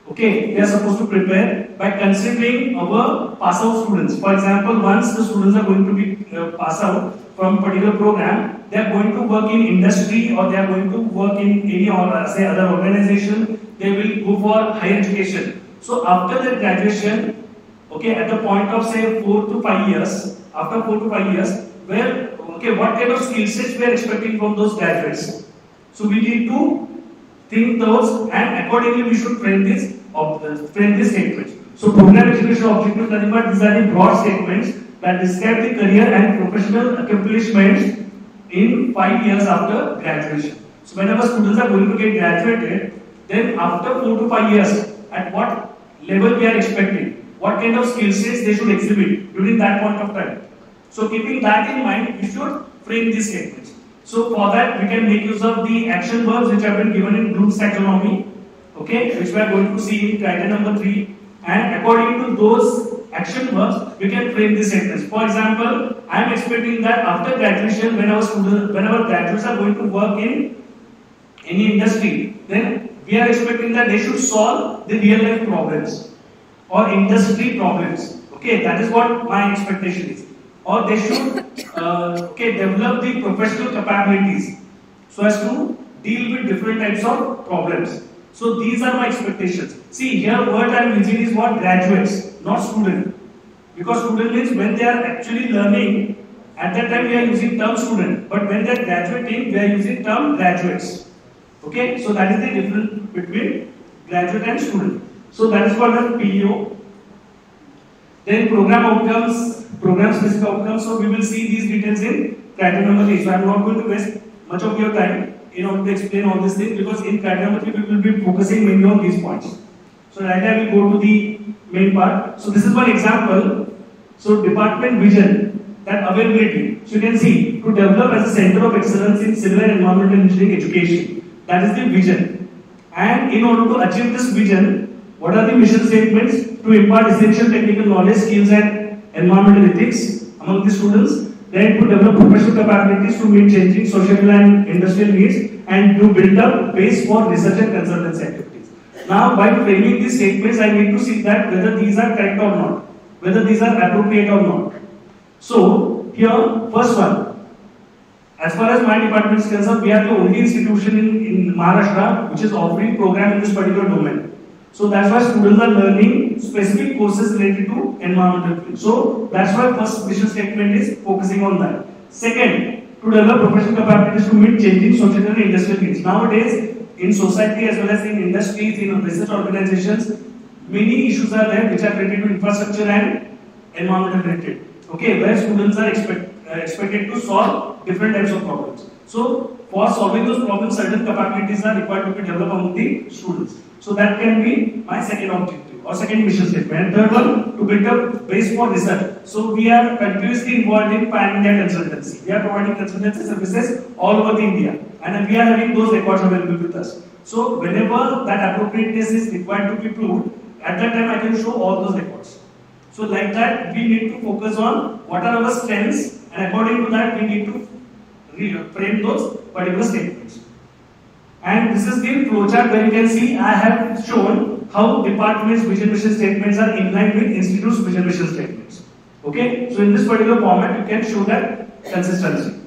Okay, they are supposed to prepare by considering our pass out students. For example, once the students are going to be pass out from a particular program, they are going to work in industry or they are going to work in any or say other organization. They will go for higher education. So after their graduation, okay, at the point of say 4 to 5 years, after 4 to 5 years, where okay, what kind of skill sets we are expecting from those graduates? So we need to think those and accordingly we should frame these statements. So program educational objectives, nothing but these are the broad statements that describe the career and professional accomplishments in 5 years after graduation. So whenever students are going to get graduated, then after 4 to 5 years, at what level we are expecting, what kind of skill sets they should exhibit during that point of time. So keeping that in mind, we should frame these statements. So for that, we can make use of the action verbs which have been given in Bloom's taxonomy, okay, which we are going to see in criteria number 3. And according to those action verbs, we can frame these statements. For example, I am expecting that after graduation, when our graduates are going to work in any industry, then we are expecting that they should solve the real life problems or industry problems. Okay, that is what my expectation is. Or they should develop the professional capabilities so as to deal with different types of problems. So these are my expectations. See, here word I am using is what? Graduates, not student. Because student means when they are actually learning, at that time we are using term student. But when they are graduating, we are using term graduates. Okay, so that is the difference between graduate and student. So that is called as PEO. Then program outcomes, program specific outcomes. So we will see these details in criteria number 3. So I am not going to waste much of your time in order to explain all these things because in criteria number 3 we will be focusing mainly on these points. So right now we will go to the main part. So this is one example. So department vision, that availability. So you can see to develop as a center of excellence in civil and environmental engineering education. That is the vision. And in order to achieve this vision, what are the mission statements? To impart essential technical knowledge, skills and environmental ethics among the students. Then to develop professional capabilities to meet changing social and industrial needs and to build up base for research and consultancy activities. Now by framing these statements, I need to see that whether these are correct or not, whether these are appropriate or not. So here, first one. As far as my department is concerned, we are the only institution in Maharashtra which is offering program in this particular domain. So that's why students are learning specific courses related to environmental field. So that's why first mission statement is focusing on that. Second, to develop professional capabilities to meet changing social and industrial needs. Nowadays, in society as well as in industries, in research organizations, many issues are there which are related to infrastructure and environmental related. Okay, where students are expected to solve different types of problems. So for solving those problems, certain capabilities are required to be developed among the students. So that can be my second objective or second mission statement. And third one, to build up base for research. So we are continuously involved in pan-India consultancy. We are providing consultancy services all over the India, and we are having those records available with us. So whenever that appropriateness is required to be proved, at that time I can show all those records. So like that, we need to focus on what are our strengths, and according to that, we need to frame those particular statements. And this is the flowchart where you can see I have shown how department's vision mission statements are in line with institute's vision mission statements. Okay, so in this particular format, you can show that consistency.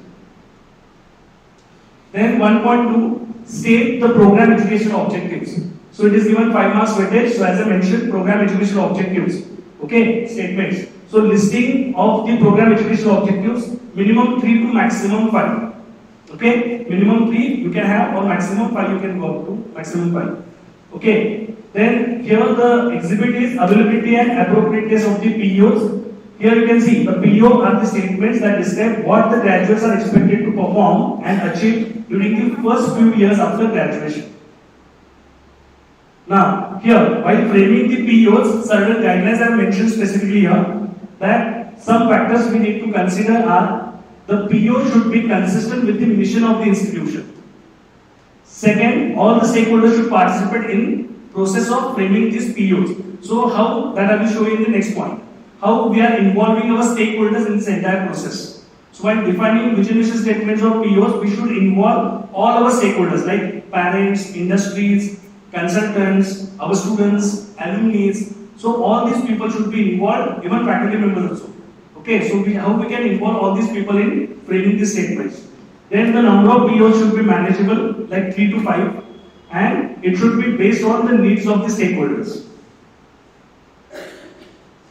Then 1.2, state the program educational objectives. So it is given 5 marks weightage. So as I mentioned, program educational objectives. Okay, statements. So listing of the program educational objectives, minimum 3 to maximum 5. Okay, minimum 3 you can have or maximum 5 you can go up to maximum 5. Okay, then here the exhibit is availability and appropriateness of the PEOs. Here you can see the PEO are the statements that describe what the graduates are expected to perform and achieve during the first few years after graduation. Now, here, while framing the PEOs, certain guidelines are mentioned specifically here that some factors we need to consider are the PO should be consistent with the mission of the institution. Second, all the stakeholders should participate in process of framing these POs. So how, that I will show you in the next point. How we are involving our stakeholders in this entire process. So while defining vision mission statements or POs, we should involve all our stakeholders like parents, industries, consultants, our students, alumni. So all these people should be involved, even faculty members also. Okay, so how we can involve all these people in framing these statements. Then the number of POs should be manageable, like 3 to 5, and it should be based on the needs of the stakeholders.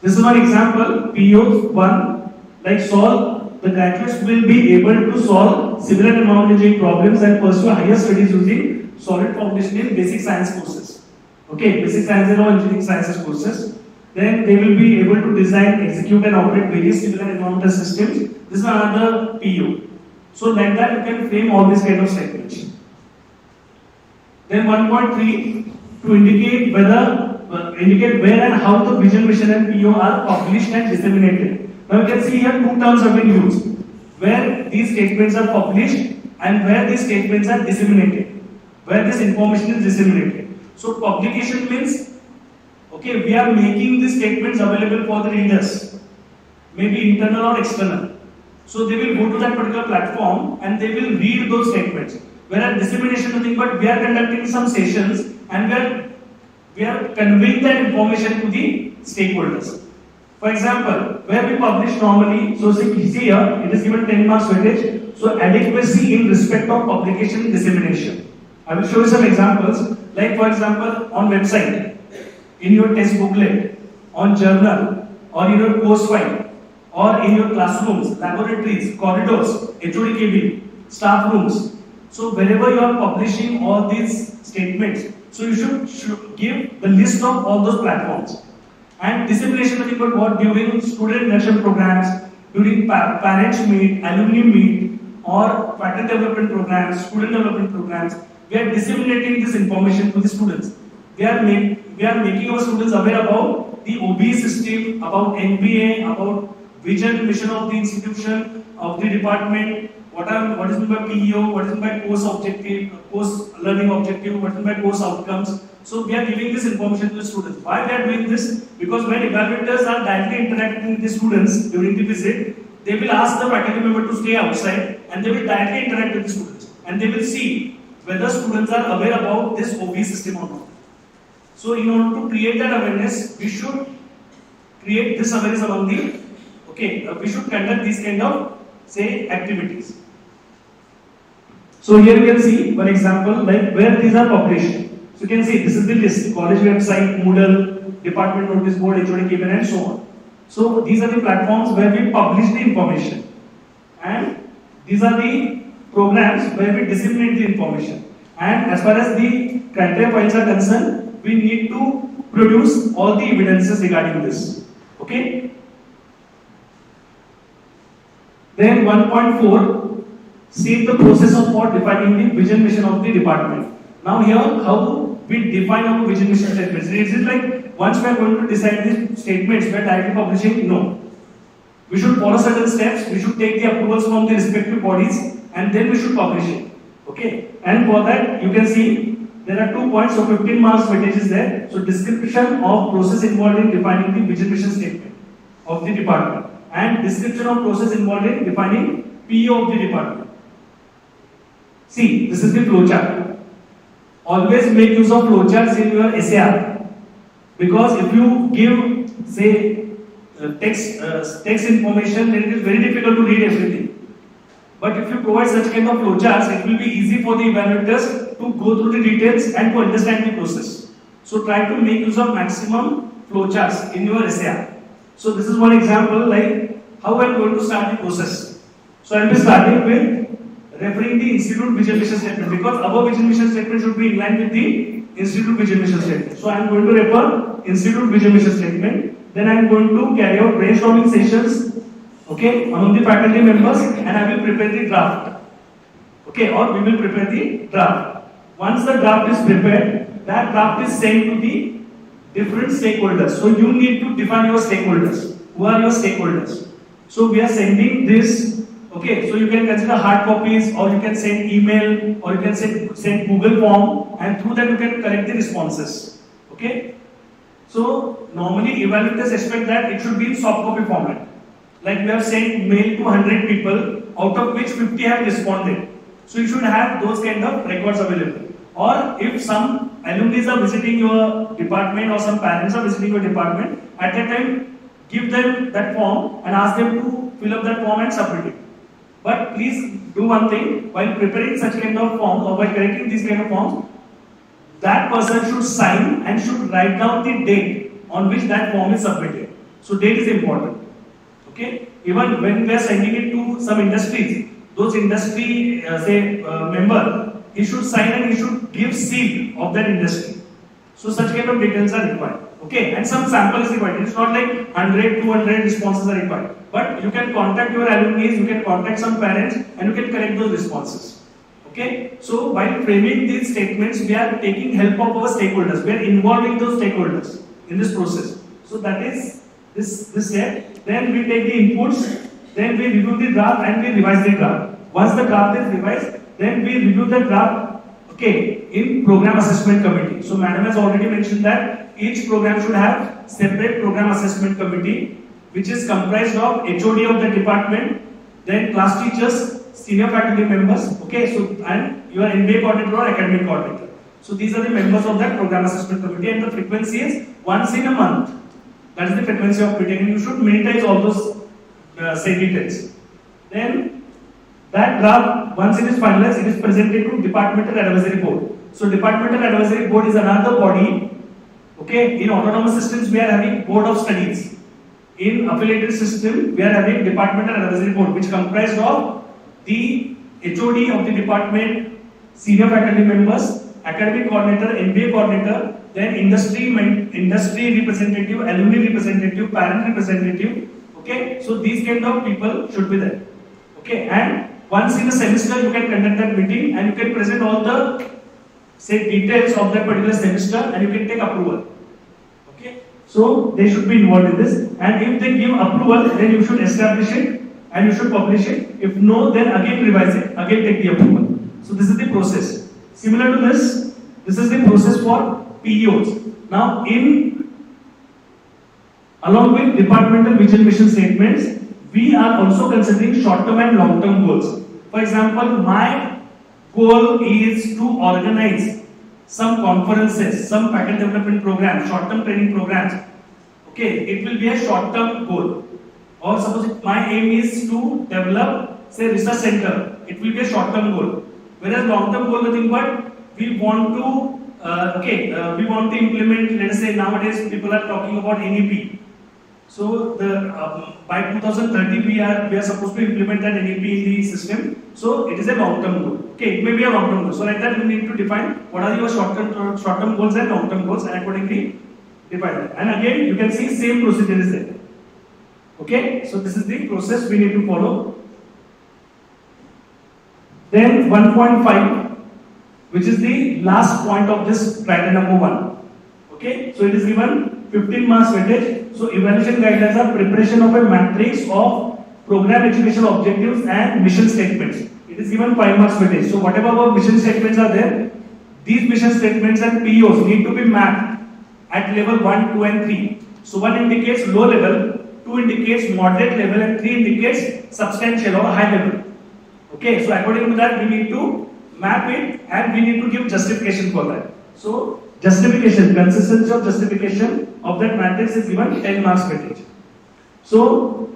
This is one example, PO 1, like solve, the graduates will be able to solve similar amount engineering problems and pursue higher studies using solid foundation in basic science courses. Okay, basic science and engineering sciences courses. Then they will be able to design, execute and operate various similar environmental systems. This is another PO. So like that you can frame all these kind of statements. Then 1.3, to indicate where and how the vision, mission and PO are published and disseminated. Now you can see here two terms have been used, where these statements are published and where these statements are disseminated, where this information is disseminated. So publication means, okay, we are making these statements available for the readers, maybe internal or external. So they will go to that particular platform and they will read those statements. Whereas dissemination is nothing but we are conducting some sessions and we are conveying that information to the stakeholders. For example, where we publish normally, so see here, it is given 10 marks weightage. So adequacy in respect of publication and dissemination. I will show you some examples. Like for example, on website, in your test booklet, on journal, or in your course file, or in your classrooms, laboratories, corridors, HOD cabin, staff rooms. So wherever you are publishing all these statements, so you should give the list of all those platforms. And dissemination nothing but what, during student induction programs, during parents meet, alumni meet, or faculty development programs, student development programs, we are disseminating this information to the students. We are making our students aware about the OBE system, about NBA, about vision, mission of the institution, of the department, what is meant by PEO, what is meant by course objective, course learning objective, what is meant by course outcomes. So we are giving this information to the students. Why we are doing this? Because when evaluators are directly interacting with the students during the visit, they will ask the faculty member to stay outside and they will directly interact with the students. And they will see whether students are aware about this OBE system or not. So in order to create that awareness, we should create this awareness among the, we should conduct these kind of, say, activities. So here we can see one example, like where these are published. So you can see this is the list, college website, Moodle, department notice board, HOD cabin and so on. So these are the platforms where we publish the information. And these are the programs where we disseminate the information. And as far as the criteria files are concerned, we need to produce all the evidences regarding this. Okay? Then 1.4, see the process of for defining the vision mission of the department. Now here, how we define our vision mission statements. Is it like once we are going to decide these statements, we are directly publishing? No. We should follow certain steps. We should take the approvals from the respective bodies, and then we should publish it. Okay. And for that, you can see there are 2 points. So 15 marks weightage is there. So description of process involved in defining the vision mission statement of the department, and description of process involved in defining PO of the department. See, this is the flowchart. Always make use of flowcharts in your SAR, because if you give, say, text information, then it is very difficult to read everything. But if you provide such kind of flowcharts, it will be easy for the evaluators to go through the details and to understand the process. So try to make use of maximum flowcharts in your SAR. So this is one example, like how I am going to start the process. So I will be starting with referring the institute vision mission statement, because our vision mission statement should be in line with the institute vision mission statement. So I am going to refer institute vision mission statement. Then I am going to carry out brainstorming sessions, among the faculty members, and I will prepare the draft. Or we will prepare the draft. Once the draft is prepared, that draft is sent to the different stakeholders. So you need to define your stakeholders. Who are your stakeholders? So we are sending this, Okay, so you can consider hard copies, or you can send email, or you can send Google form, and through that you can collect the responses. Okay, so normally evaluators expect that it should be in soft copy format. Like we have sent mail to 100 people, out of which 50 have responded. So you should have those kind of records available. Or if some alumni are visiting your department, or some parents are visiting your department, at that time give them that form and ask them to fill up that form and submit it. But please do one thing, while preparing such kind of forms or while correcting these kind of forms, that person should sign and should write down the date on which that form is submitted. So date is important. Okay, even when we are sending it to some industries, those industry member, he should sign and he should give seal of that industry. So such kind of details are required. Okay, and some sample is required. It's not like 100, 200 responses are required. But you can contact your alumni, you can contact some parents, and you can collect those responses. Okay, so while framing these statements, we are taking help of our stakeholders. We are involving those stakeholders in this process. So that is this step. Then we take the inputs, then we review the draft and we revise the draft. Once the draft is revised, then we review the draft, okay, in program assessment committee. So madam has already mentioned that each program should have separate program assessment committee, which is comprised of HOD of the department, then class teachers, senior faculty members, okay, so and your MBA coordinator or academic coordinator. So these are the members of that program assessment committee, and the frequency is once in a month. That is the frequency of meeting, and you should minimize all those details. Then that draft, once it is finalized, it is presented to departmental advisory board. So departmental advisory board is another body. Okay, in autonomous systems we are having board of studies. In affiliated system we are having departmental advisory board, which comprised of the HOD of the department, senior faculty members, academic coordinator, MBA coordinator, then industry representative, alumni representative, parent representative. Okay, so these kind of people should be there. Okay, and once in a semester you can conduct that meeting and you can present all the details of that particular semester and you can take approval. Okay, so they should be involved in this, and if they give approval, then you should establish it and you should publish it. If no, then again revise it, again take the approval. So this is the process. Similar to this is the process for PEOs. Now, along with departmental vision mission statements, we are also considering short-term and long-term goals. For example, my goal is to organize some conferences, some faculty development programs, short-term training programs. Okay, it will be a short-term goal. Or suppose my aim is to develop, say, research center. It will be a short-term goal. Whereas long-term goal, nothing but we want to we want to implement. Let us say nowadays people are talking about NEP. So by 2030 we are supposed to implement that NEP in the system. So it is a long-term goal. Okay, it may be a long-term goal. So like that we need to define what are your short-term goals and long-term goals, and accordingly define that. And again you can see same procedure is there. Okay, so this is the process we need to follow. Then 1.5, which is the last point of this criteria number 1. Okay, so it is given 15 marks weightage. So evaluation guidelines are preparation of a matrix of program educational objectives and mission statements. It is given 5 marks weightage. So whatever our mission statements are there, these mission statements and POs need to be mapped at level 1, 2 and 3. So 1 indicates low level, 2 indicates moderate level, and 3 indicates substantial or high level. Okay, so according to that we need to map it and we need to give justification for that. So justification, consistency of justification of that matrix is given 10 marks weightage. So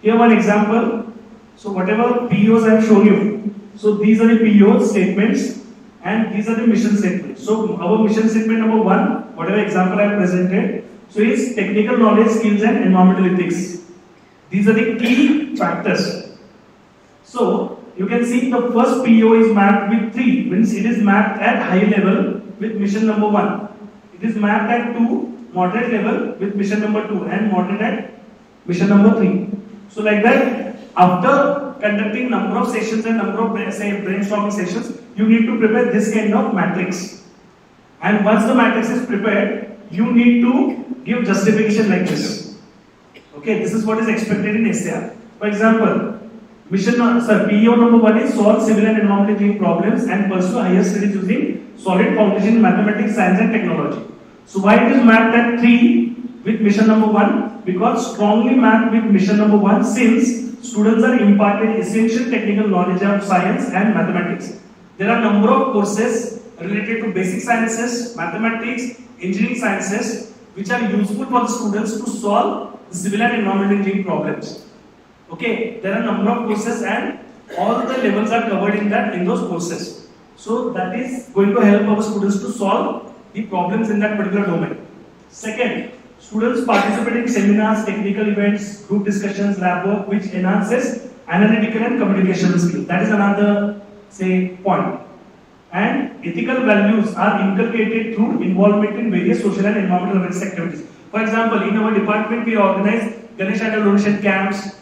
here one example. So whatever POs I have shown you, so these are the PO statements and these are the mission statements. So our mission statement number 1, whatever example I have presented, so is technical knowledge, skills and environmental ethics. These are the key factors. So you can see the first PO is mapped with 3, means it is mapped at high level with mission number 1. It is mapped at 2, moderate level with mission number 2, and moderate at mission number 3. So like that, after conducting number of sessions and number of brainstorming sessions, you need to prepare this kind of matrix. And once the matrix is prepared, you need to give justification like this. Okay, this is what is expected in SAR. For example, PEO number 1 is solve civil and environmental engineering problems and pursue higher studies using solid foundation in mathematics, science and technology. So why it is mapped at 3 with mission number 1? Because strongly mapped with mission number 1 since students are imparted essential technical knowledge of science and mathematics. There are number of courses related to basic sciences, mathematics, engineering sciences which are useful for the students to solve the civil and environmental engineering problems. Okay, there are number of courses and all the levels are covered in those courses. So that is going to help our students to solve the problems in that particular domain. Second, students participate in seminars, technical events, group discussions, lab work which enhances analytical and communication skills. That is another point. And ethical values are inculcated through involvement in various social and environmental awareness activities. For example, in our department we organize Ganesh Idol donation camps,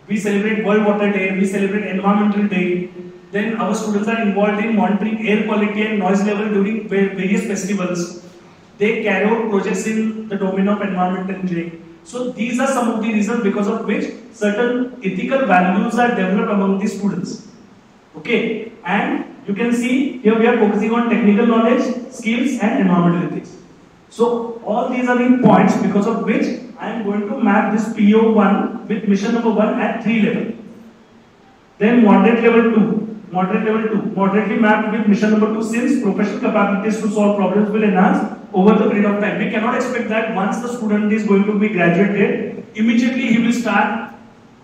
we celebrate World Water Day, we celebrate Environmental Day. Then our students are involved in monitoring air quality and noise level during various festivals. They carry out projects in the domain of environmental engineering. So these are some of the reasons because of which certain ethical values are developed among the students. Okay, and you can see here we are focusing on technical knowledge, skills and environmental ethics. So all these are the points because of which I am going to map this PO1 with mission number 1 at 3 level. Then moderate level 2, moderately mapped with mission number 2 since professional capabilities to solve problems will enhance over the period of time. We cannot expect that once the student is going to be graduated, immediately he will start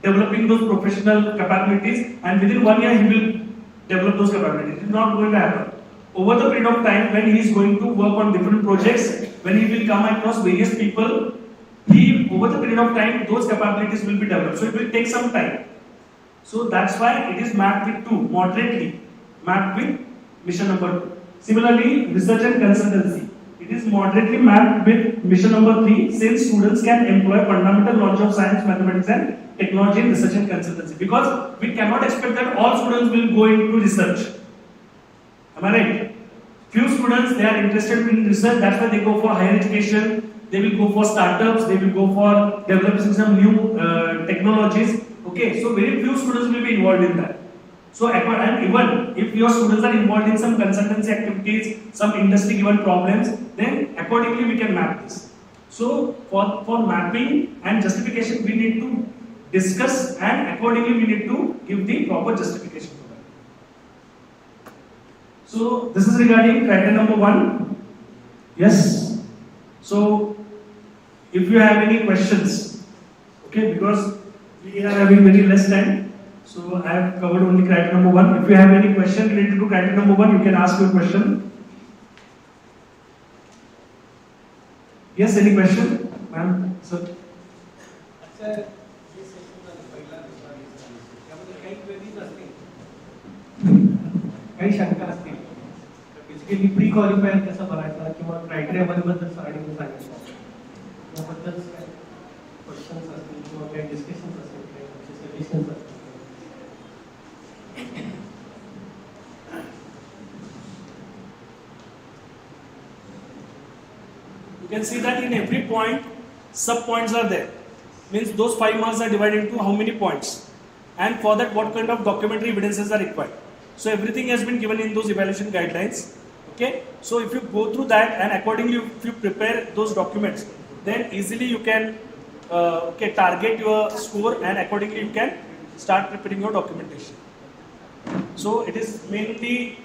developing those professional capabilities and within 1 year he will develop those capabilities. It is not going to happen. Over the period of time when he is going to work on different projects, when he will come across various people, over the period of time those capabilities will be developed. So it will take some time. So that's why it is mapped with 2, moderately mapped with mission number 2. Similarly, research and consultancy. It is moderately mapped with mission number 3 since students can employ fundamental knowledge of science, mathematics and technology in research and consultancy. Because we cannot expect that all students will go into research. Am I right? Few students, they are interested in research, that's why they go for higher education, they will go for startups, they will go for developing some new technologies. Okay, so very few students will be involved in that. So, and even if your students are involved in some consultancy activities, some industry given problems, then accordingly we can map this. So, for mapping and justification, we need to discuss and accordingly we need to give the proper justification for that. So, this is regarding criteria number 1. Yes. So, if you have any questions, okay, because we are having very less time, so I have covered only criteria number 1. If you have any question related to criteria number 1, you can ask your question. Yes, any question, ma'am, sir? Sir, this session is पहिला त्यामध्ये काही queries असतील, काही शंका असतील. Basically pre qualifier कसं भरायचा किंवा क्रायटेरिया बद्दल सरांनी सांगितलं. त्याबद्दल काय क्वेश्चन्स असतील किंवा काही डिस्कशन्स असतील, काही सजेशन्स असतील. You can see that in every point, sub points are there. Means those 5 marks are divided into how many points, and for that what kind of documentary evidences are required. So everything has been given in those evaluation guidelines. Okay, so if you go through that and accordingly if you prepare those documents, then easily you can target your score and accordingly you can start preparing your documentation. So it is mainly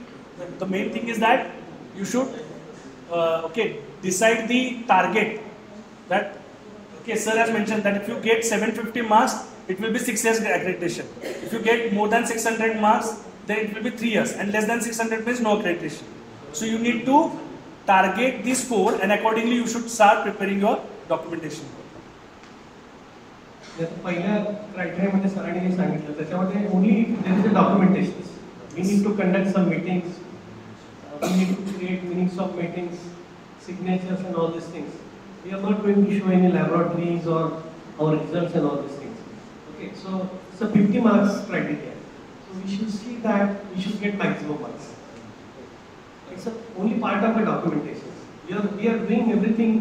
the main thing is that you should decide the target. That sir has mentioned that if you get 750 marks, it will be 6 years accreditation. If you get more than 600 marks, then it will be 3 years, and less than 600 means no accreditation. So you need to target the score and accordingly you should start preparing your documentation. पहिल्या क्रायटेरियामध्ये सरांनी सांगितलं त्याच्यामध्ये only there is a documentation. We need to conduct some meetings, we need to create minutes of meetings, signatures and all these things. We are not going to show any laboratories or our results and all these things. Okay, so it's a 50 marks criteria. So we should see that we should get maximum marks. It's only part of the documentation. We are doing everything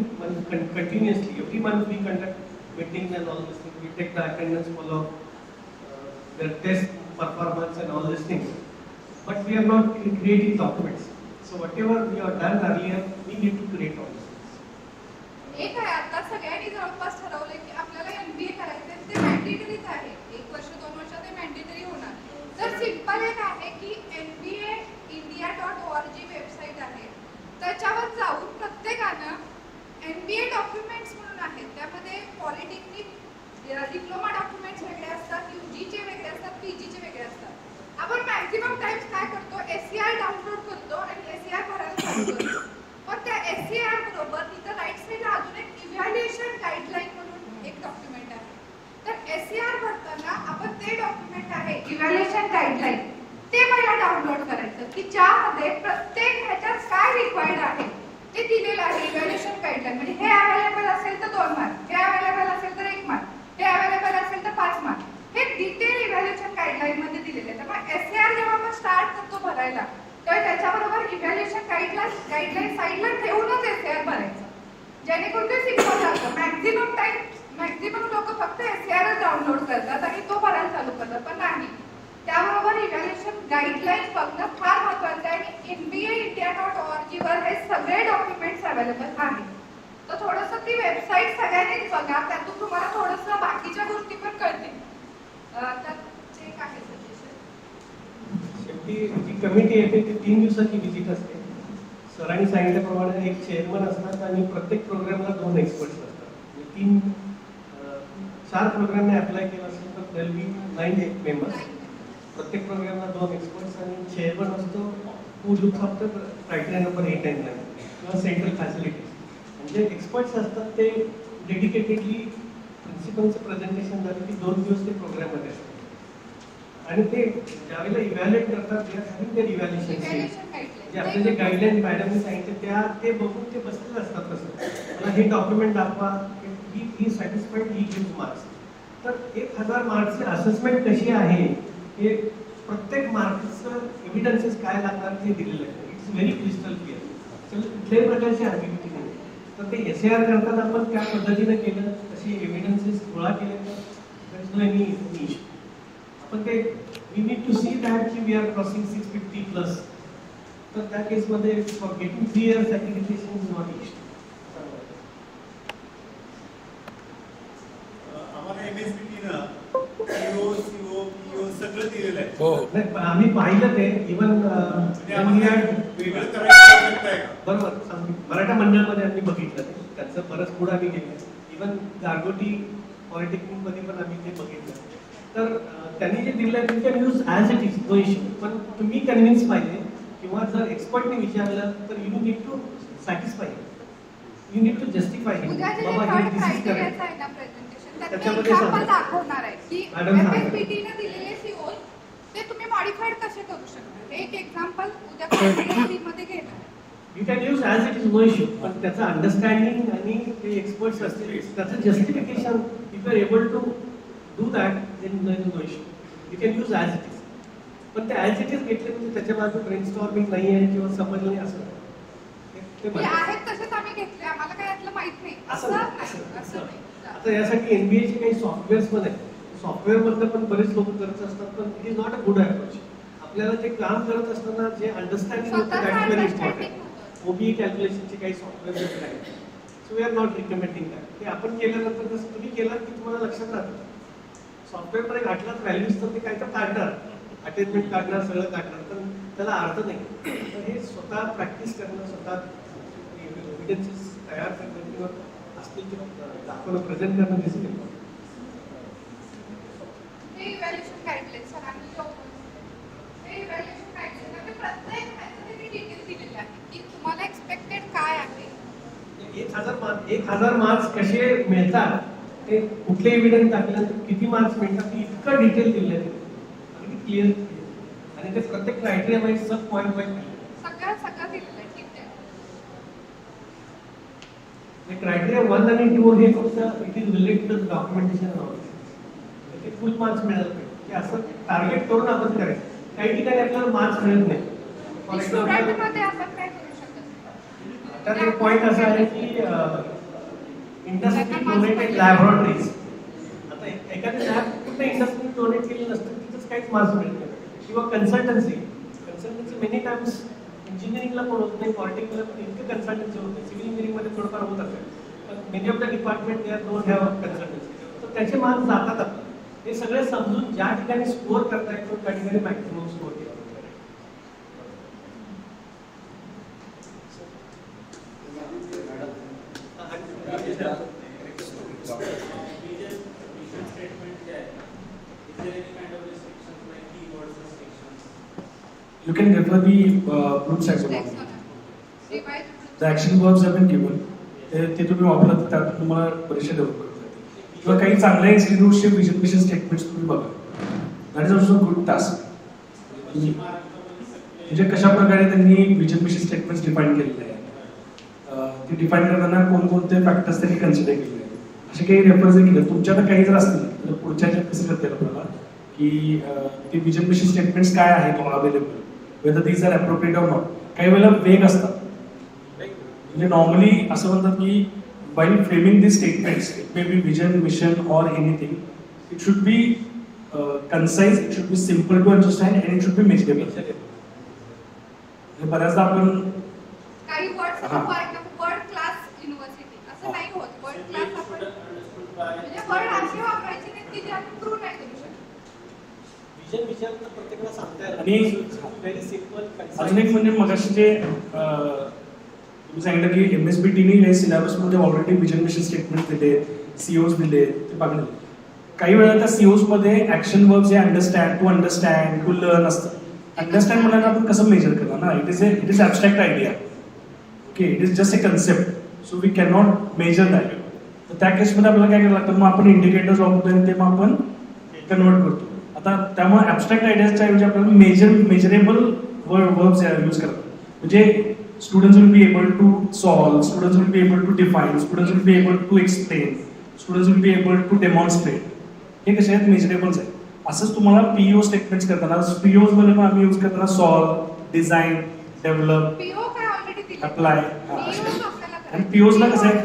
continuously. Every month we conduct meetings and all these things. We take the attendance follow-up, their test performance and all these things. But we are not creating documents. So whatever we have done earlier, we need to create all this. एक आहे आता सगळ्यांनी जवळपास ठरवलंय की आपल्याला MBA करायचं ते मॅन्डेटरीच आहे. 1 वर्ष 2 वर्ष ते मॅन्डेटरी होणार. तर सिंपल एक आहे की MBAindia.org वेबसाईट आहे. त्याच्यावर जाऊन प्रत्येकानं MBA डॉक्युमेंट्स म्हणून आहेत. त्यामध्ये पॉलिटेक्निक डिप्लोमा डॉक्युमेंट्स वेगळे असतात, UGचे वेगळे असतात, PGचे वेगळे असतात. आपण मॅक्झिमम टाइम्स काय करतो, SCR डाउनलोड करतो आणि SCR भरायला चालू करतो. पण त्या SCR बरोबर तिथं राईट साईडला अजून एक इव्हॅल्युएशन गाईडलाईन म्हणून एक डॉक्युमेंट आहे. तर SCR भरताना आपण ते डॉक्युमेंट आहे इव्हॅल्युएशन गाईडलाईन ते मला डाउनलोड करायचं की ज्यामध्ये प्रत्येक ह्याच्यात काय रिक्वायर्ड आहे ते दिलेलं आहे. इव्हॅल्युएशन गाईडलाईन म्हणजे हे अवेलेबल असेल तर 2 मार्क, हे अवेलेबल असेल तर 1 मार्क, हे अवेलेबल असेल तर 5 मार्क. हे डिटेल इव्हॅल्युएशन गाईडलाईन मध्ये दिलेले आहे. त्यामुळे SCR जेव्हा आपण स्टार्ट करतो भरायला तर त्याच्याबरोबर इव्हॅल्युएशन गाईडलाईन साईडला ठेवूनच SCR भरायचं, जेणेकरून ते सिंपल जातं. मॅक्झिमम लोक फक्त SCRच डाउनलोड करतात आणि तो भरायला चालू करतात, पण नाही. त्याबरोबर इव्हॅल्युएशन गाईडलाईन बघणं फार महत्त्वाचं आहे आणि MBAindia.org वर हे सगळे डॉक्युमेंट्स अवेलेबल आहेत. तर थोडंसं ती वेबसाईट सगळ्यांनीच बघा, त्यातून तुम्हाला थोडंसं बाकीच्या गोष्टी पण कळतील. तर ते आहे सजेशन. शेवटी जी कमिटी येते ती 3 दिवसाची व्हिजिट असते. सरांनी सांगितल्याप्रमाणे एक चेअरमन असतात आणि प्रत्येक प्रोग्रामला 2 एक्सपर्ट्स असतात. 4 प्रोग्रामने अप्लाय केला असेल तर देर बी 9 मेंबर्स. प्रत्येक प्रोग्रामला 2 एक्सपर्ट्स आणि चेअरमन असतो who looks after criteria number 8 and 9 किंवा सेंट्रल फॅसिलिटीज. म्हणजे एक्सपर्ट्स असतात ते डेडिकेटेडली प्रिन्सिपलचं प्रेझेंटेशन झालं की 2 दिवस ते प्रोग्राममध्ये असतात आणि ते ज्यावेळेला इव्हॅल्युएट करतात ते हॅव्हिंग देअर इव्हॅल्युएशन जे आपले जे गाईडलाईन मॅडमने सांगितले त्या ते बघून ते बसलेले असतात. तसं मला हे डॉक्युमेंट दाखवा, ही सॅटिस्फाईड, ही गिव्ह मार्क्स. तर 1000 मार्क्सची असेसमेंट कशी आहे हे प्रत्येक मार्क्सचं एव्हिडन्सेस काय लागणार ते दिलेलं आहे. It's very crystal clear. कुठल्याही प्रकारची ॲक्टिव्हिटी नाही. तर ते SCR करताना आपण त्या पद्धतीने केलं, तशी एव्हिडन्सेस गोळा केले तर नो एनी इश्यू. आपण ते we need to see that की वी आर क्रॉसिंग 650+. तर त्या केसमध्ये for getting 3 years accreditation is not issue. आम्हाला MSBTनं PO, CO, PO सगळं दिलेलं आहे. हो, आम्ही पाहिलं ते इव्हन वेगळं करायचं शकताय का? बरोबर सांगतो. मराठा मंडळामध्ये आम्ही बघितलं ते, त्यांचं बरंच पुढे आम्ही गेलो. इव्हन गारगोटी पॉलिटेक्निकमध्ये पण आम्ही ते बघितलं. तर त्यांनी जे दिलं आहे can use as it is, no issue. पण तुम्ही कन्व्हिन्स पाहिजे किंवा जर एक्सपर्टने विचारलं तर you need to satisfy, you need to justify बाबा हे दिस इज करेक्ट. त्याच्यामध्ये दाखवणार आहे की MSBTने दिलेले CO ते तुम्ही मॉडिफाईड कसे करू शकता. एक एक्झाम्पल उद्या मध्ये घेणार. You can use as it is, no issue. पण त्याचं अंडरस्टँडिंग आणि ते एक्सपर्ट्स असतील त्याचं justification if you are able to do that then no issue. You can use as it is. पण ते ॲज इट इज घेतले म्हणजे त्याच्या बाजू ब्रेनस्टॉर्मिंग नाही आहे किंवा समजलं नाही असं आहेत तसेच आम्ही घेतले, आम्हाला काय यातलं माहित नाही असं नाही. आता यासाठी MBAचे काही सॉफ्टवेअर्स पण आहेत. सॉफ्टवेअरमधलं पण बरेच लोक करत असतात, पण it is not a good approach. आपल्याला ते काम करत असताना जे अंडरस्टँडिंग होतं that is very important. OBE कॅल्क्युलेशनचे काही सॉफ्टवेअर वगैरे आहेत. So we are not recommending that. ते आपण केल्यानंतर जसं तुम्ही केलं की तुम्हाला लक्षात राहतं. सॉफ्टवेअरमध्ये घातलात व्हॅल्यूज तर ते काय तर काढणार, अटेनमेंट काढणार, सगळं काढणार, पण त्याला अर्थ नाही. तर हे स्वतः प्रॅक्टिस करणं, स्वतः एव्हिडन्सेस तयार करणं किंवा असतील ते दाखवणं, प्रेझेंट करणं दिसेल. हे इव्हॅल्युएशन गाईडलाईन सरांनी हे इव्हॅल्युएशन गाईडलाईन प्रत्येक ह्याच्यामध्ये डिटेल दिलेले आहे की तुम्हाला एक्सपेक्टेड काय आहे. 1000 मार्क्स कसे मिळतात, ते कुठले एव्हिडन्स दाखल्यानंतर किती मार्क्स मिळतात, ते इतकं डिटेल दिलेलं आहे, अगदी क्लिअर. आणि ते प्रत्येक criteria wise sub point wise सगळं दिलेलं आहे. क्रायटेरिया 1 आणि 2 हे फक्त it is related to documentation. ते फुल मार्क्स मिळाले पाहिजे की असं टार्गेट करून आपण करायचं. काही ठिकाणी आपल्याला मार्क्स मिळत नाही. फॉर एक्झाम्पल आता एक पॉईंट असा आहे की इंडस्ट्री डोनेटेड लॅबोरेटरीज. आता एखादी लॅब कुठे इंडस्ट्री डोनेट केली नसतं तिथं काहीच मार्क्स मिळत नाही. किंवा कन्सल्टन्सी मेनी टाइम्स इंजिनिअरिंगला पण होत नाही, पॉलिटेक्निकला पण इतकं कन्सल्टन्सी होत नाही. सिव्हिल इंजिनिअरिंगमध्ये थोडंफार होत असेल, पण many of the department they are don't have consultancy. तर त्याचे मार्क्स जातात आपल्याला. हे सगळे समजून ज्या ठिकाणी स्कोअर करता येतो त्या ठिकाणी मॅक्सिमम स्कोअर केला. You can refer the group section. The action verbs have been given. ते तुम्ही वापरला तर त्यातून तुम्हाला परीक्षा डेव्हलप करता येते. किंवा काही चांगल्या इन्स्टिट्यूटचे विजन स्टेटमेंट्स तुम्ही बघा. That is also good task. म्हणजे कशा प्रकारे त्यांनी विजन मिशन स्टेटमेंट्स डिफाईन केलेले आहे, ते डिफाईन करताना कोणकोणते फॅक्टर्स त्यांनी कन्सिडर केले आहेत, असे काही रेफरन्स केले. तुमच्या तर काही जर असतील तर पुढच्या ह्याच्यात कसं करता येईल आपल्याला की ते विजन मिशन स्टेटमेंट्स काय आहे तुम्हाला available, whether these are appropriate or not. काही वेळेला वेग असतात. म्हणजे नॉर्मली असं म्हणतात की while framing these statements, it may be vision, mission or anything, it should be concise, it should be simple to understand and it should be measurable. बऱ्याचदा आपण काही वर्ड्स वर्ल्ड क्लास युनिव्हर्सिटी असं नाही होत. World class आपण म्हणजे word असे वापरायचे नाहीत की जे आपण प्रूव्ह नाही करू शकत. विजन विचार तर प्रत्येकाला सांगता येईल. आणि व्हेरी सिम्पल. अजून एक म्हणजे मगाशी जे तुम्ही सांगितलं की MSBTने हे सिलेबसमध्ये ऑलरेडी विजन मिशन स्टेटमेंट दिले, COs दिले, ते बघणं. काही वेळा त्या COs मध्ये ऍक्शन वर्ब्स जे अंडरस्टँड टू लर्न असतं. अंडरस्टँड म्हणायला आपण कसं मेजर करणार ना, it is abstract idea. Okay, it is just a concept, so we can not measure that. तर त्या केसमध्ये आपल्याला काय करायला लागतं, मग आपण इंडिकेटर्स वापरतो ते मग आपण कन्वर्ट करतो. आता त्यामुळे ॲबस्ट्रॅक्ट आयडियाच्या ऐवजी आपल्याला मेजरेबल वर्ब्स यूज करतात. म्हणजे students will be able to solve, students will be able to define, students will be able to explain, students will be able to demonstrate. हे कसे आहेत, मेजरेबल्स आहेत. असंच तुम्हाला PO स्टेटमेंट्स करताना, POs मध्ये पण आम्ही यूज करताना सॉल्व, डिझाईन, डेव्हलप, पीओ काय ऑलरेडी दिले, अप्लाय. आणि POsला कसं आहे,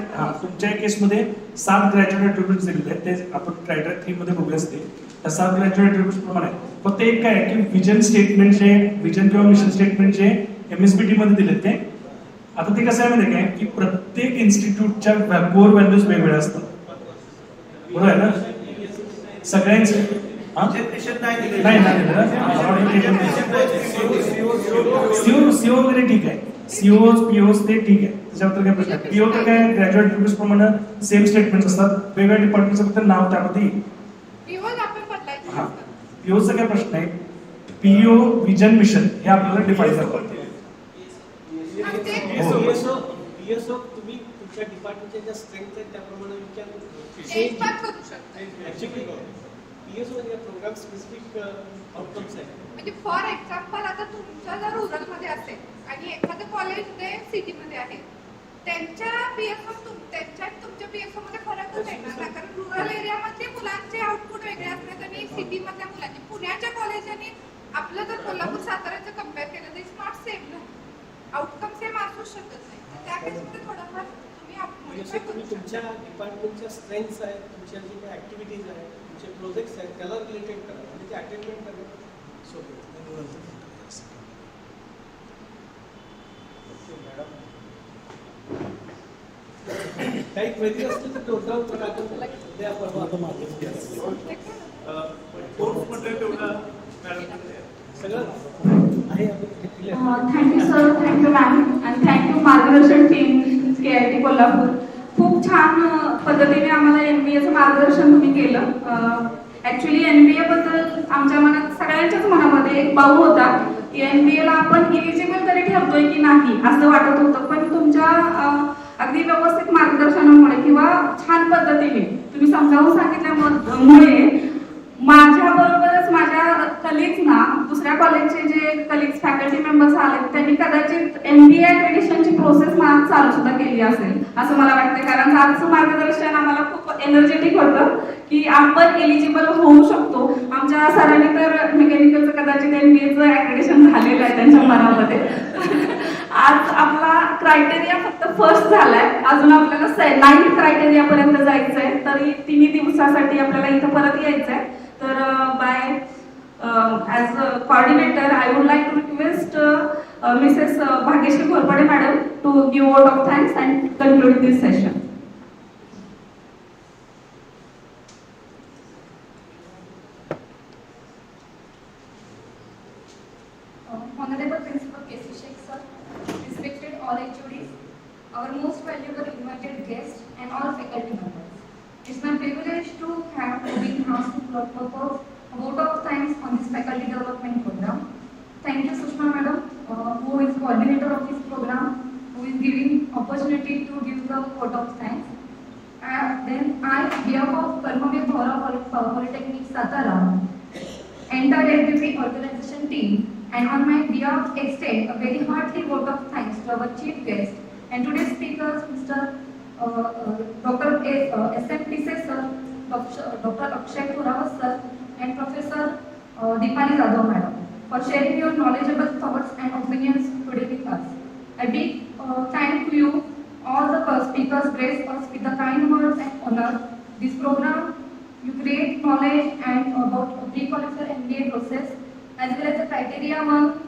तुमच्या केसमध्ये 7 ग्रॅज्युएट ॲट्रिब्यूट्स दिलेले आहेत. ते आपण क्रायटेरिया 3 मध्ये बघूया असते. त्या 7 ग्रॅज्युएट ॲट्रिब्यूट्स प्रमाणे फक्त एक काय आहे की विजन स्टेटमेंटचे, विजन किंवा मिशन स्टेटमेंटचे MSBT मध्ये दिलेत ते. आता ते कसं आहे माहिती आहे की प्रत्येक इन्स्टिट्यूटच्या कोर व्हॅल्यूज वेगवेगळ्या असतात. बरोबर आहे ना? सगळ्यांचे सीओ वगैरे ठीक आहे, सीओज पीओज ते ठीक आहे, त्याच्याबद्दल काय प्रश्न आहे. पीओ तर काय ग्रॅज्युएट डिग्रीज प्रमाणे सेम स्टेटमेंट असतात, वेगवेगळ्या डिपार्टमेंटचं फक्त नाव त्यामध्ये. हा, पीओचा काय प्रश्न आहे, पीओ विजन मिशन हे आपल्याला डिफाईन करतात. PSO तुम्ही तुमच्या डिपार्टमेंटच्या ज्या स्ट्रेंथ आहेत त्याप्रमाणे ऍक्च्युअली PSO या प्रोग्राम स्पेसिफिक आउटकम्स आहेत. म्हणजे फॉर एक्झाम्पल आता तुमचं जर रुरल मध्ये असेल आणि एखादं कॉलेज ते सिटी मध्ये आहे, त्यांच्या PSO त्यांच्या तुमच्या PSO मध्ये फरकच येणार ना, कारण रुरल एरियामध्ये मुलांचे आउटपुट वेगळे असतात आणि सिटी मधल्या मुलांचे. पुण्याच्या कॉलेज आणि आपलं जर कोल्हापूर साताऱ्याचं कम्पेअर केलं तर इट्स नॉट सेम ना, आउटकम सेम असू शकत नाही. त्या केसमध्ये थोडंफार तुम्ही तुमच्या डिपार्टमेंटच्या स्ट्रेंथ्स आहेत, तुमच्या जे काही ऍक्टिव्हिटीज आहेत, तुमचे प्रोजेक्ट्स आहेत त्याला रिलेटेड करा आणि ते अटेंडमेंट करा. काही क्वेरी असतील तर नोट डाऊन करा. उद्या परवा सगळं आहे. थँक्यू सर, थँक्यू मॅम आणि थँक्यू मार्गदर्शन टीम KIT कोल्हापूर. खूप छान पद्धतीने आम्हाला MBAचं मार्गदर्शन तुम्ही केलं. ऍक्च्युली MBA बद्दल आमच्या मनात सगळ्यांच्याच मनामध्ये एक बाऊ होता की MBA ला आपण इलिजिबल तरी ठरतोय की नाही असं वाटत होतं, पण तुमच्या अगदी व्यवस्थित मार्गदर्शनामुळे किंवा छान पद्धतीने तुम्ही समजावून सांगितल्यामुळे माझ्या बरोबरच माझ्या कलिग्सना, दुसऱ्या कॉलेजचे जे कलिग्स फॅकल्टी मेंबर्स आले त्यांनी कदाचित MBA ऍक्रेडिटेशनची प्रोसेस चालू सुद्धा केली असेल असं मला वाटतं. कारण आजचं मार्गदर्शन आम्हाला खूप एनर्जेटिक होतं की आपण एलिजिबल होऊ शकतो. आमच्या सरांनी तर मेकॅनिकलचं कदाचित MBAचं ऍक्रेडिटेशन झालेलं आहे त्यांच्या मनामध्ये. आज आपला क्रायटेरिया फक्त फर्स्ट झालाय, अजून आपल्याला 9 क्रायटेरिया पर्यंत जायचंय, तरी 3 दिवसासाठी आपल्याला इथं परत यायचंय. तर bye as a coordinator, I would like to request Mrs. Bhageshri Khorpade madam to give vote of thanks and conclude this session. Honorable Principal K.C. Sheikh sir, respected all HODs, our most valuable invited guests and all faculty members. It's my privilege to have been asked to propose a vote of thanks on this faculty development program. Thank you Sushma madam, who is coordinator of this program, who is giving opportunity to give the vote of thanks. Then I, on behalf of Karmavir Bhaura Polytechnic Satara, entire FDP organization team, and on my behalf extend a very hearty vote of thanks to our chief guest and today's speakers, Mr. Dr. SMPC sir, Dr. Akshay Thorawat sir, and Professor Deepali Jadhav madam for sharing your knowledgeable thoughts and opinions today with us. A big thank to you all the speakers graced us with the kind words and honor. This program you create knowledge and about a pre-qualifier MBA process as well as the criteria one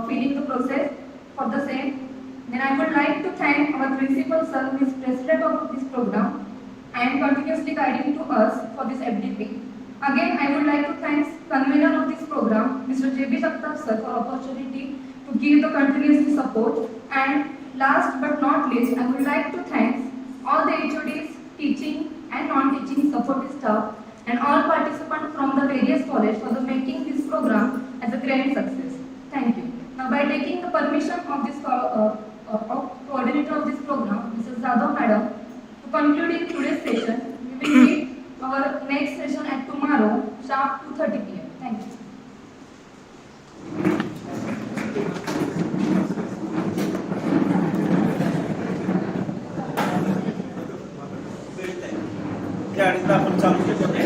filling the process for the same. Then I would like to thank our principal sir, who is president of this program and continuously guiding to us for this FDP. Again, I would like to thank convener of this program, Mr. J.B. Jagtap sir, for opportunity to give the continuous support. And last but not least, I would like to thank all the HODs, teaching and non-teaching support staff and all participants from the various colleges for the making this program as a grand success. Thank you. Now, by taking the permission of this coordinator of this program, Mrs. Jadhav madam, to conclude today's session, we will meet our next session at tomorrow, sharp 2:30 p.m. Thank you. आपण चालू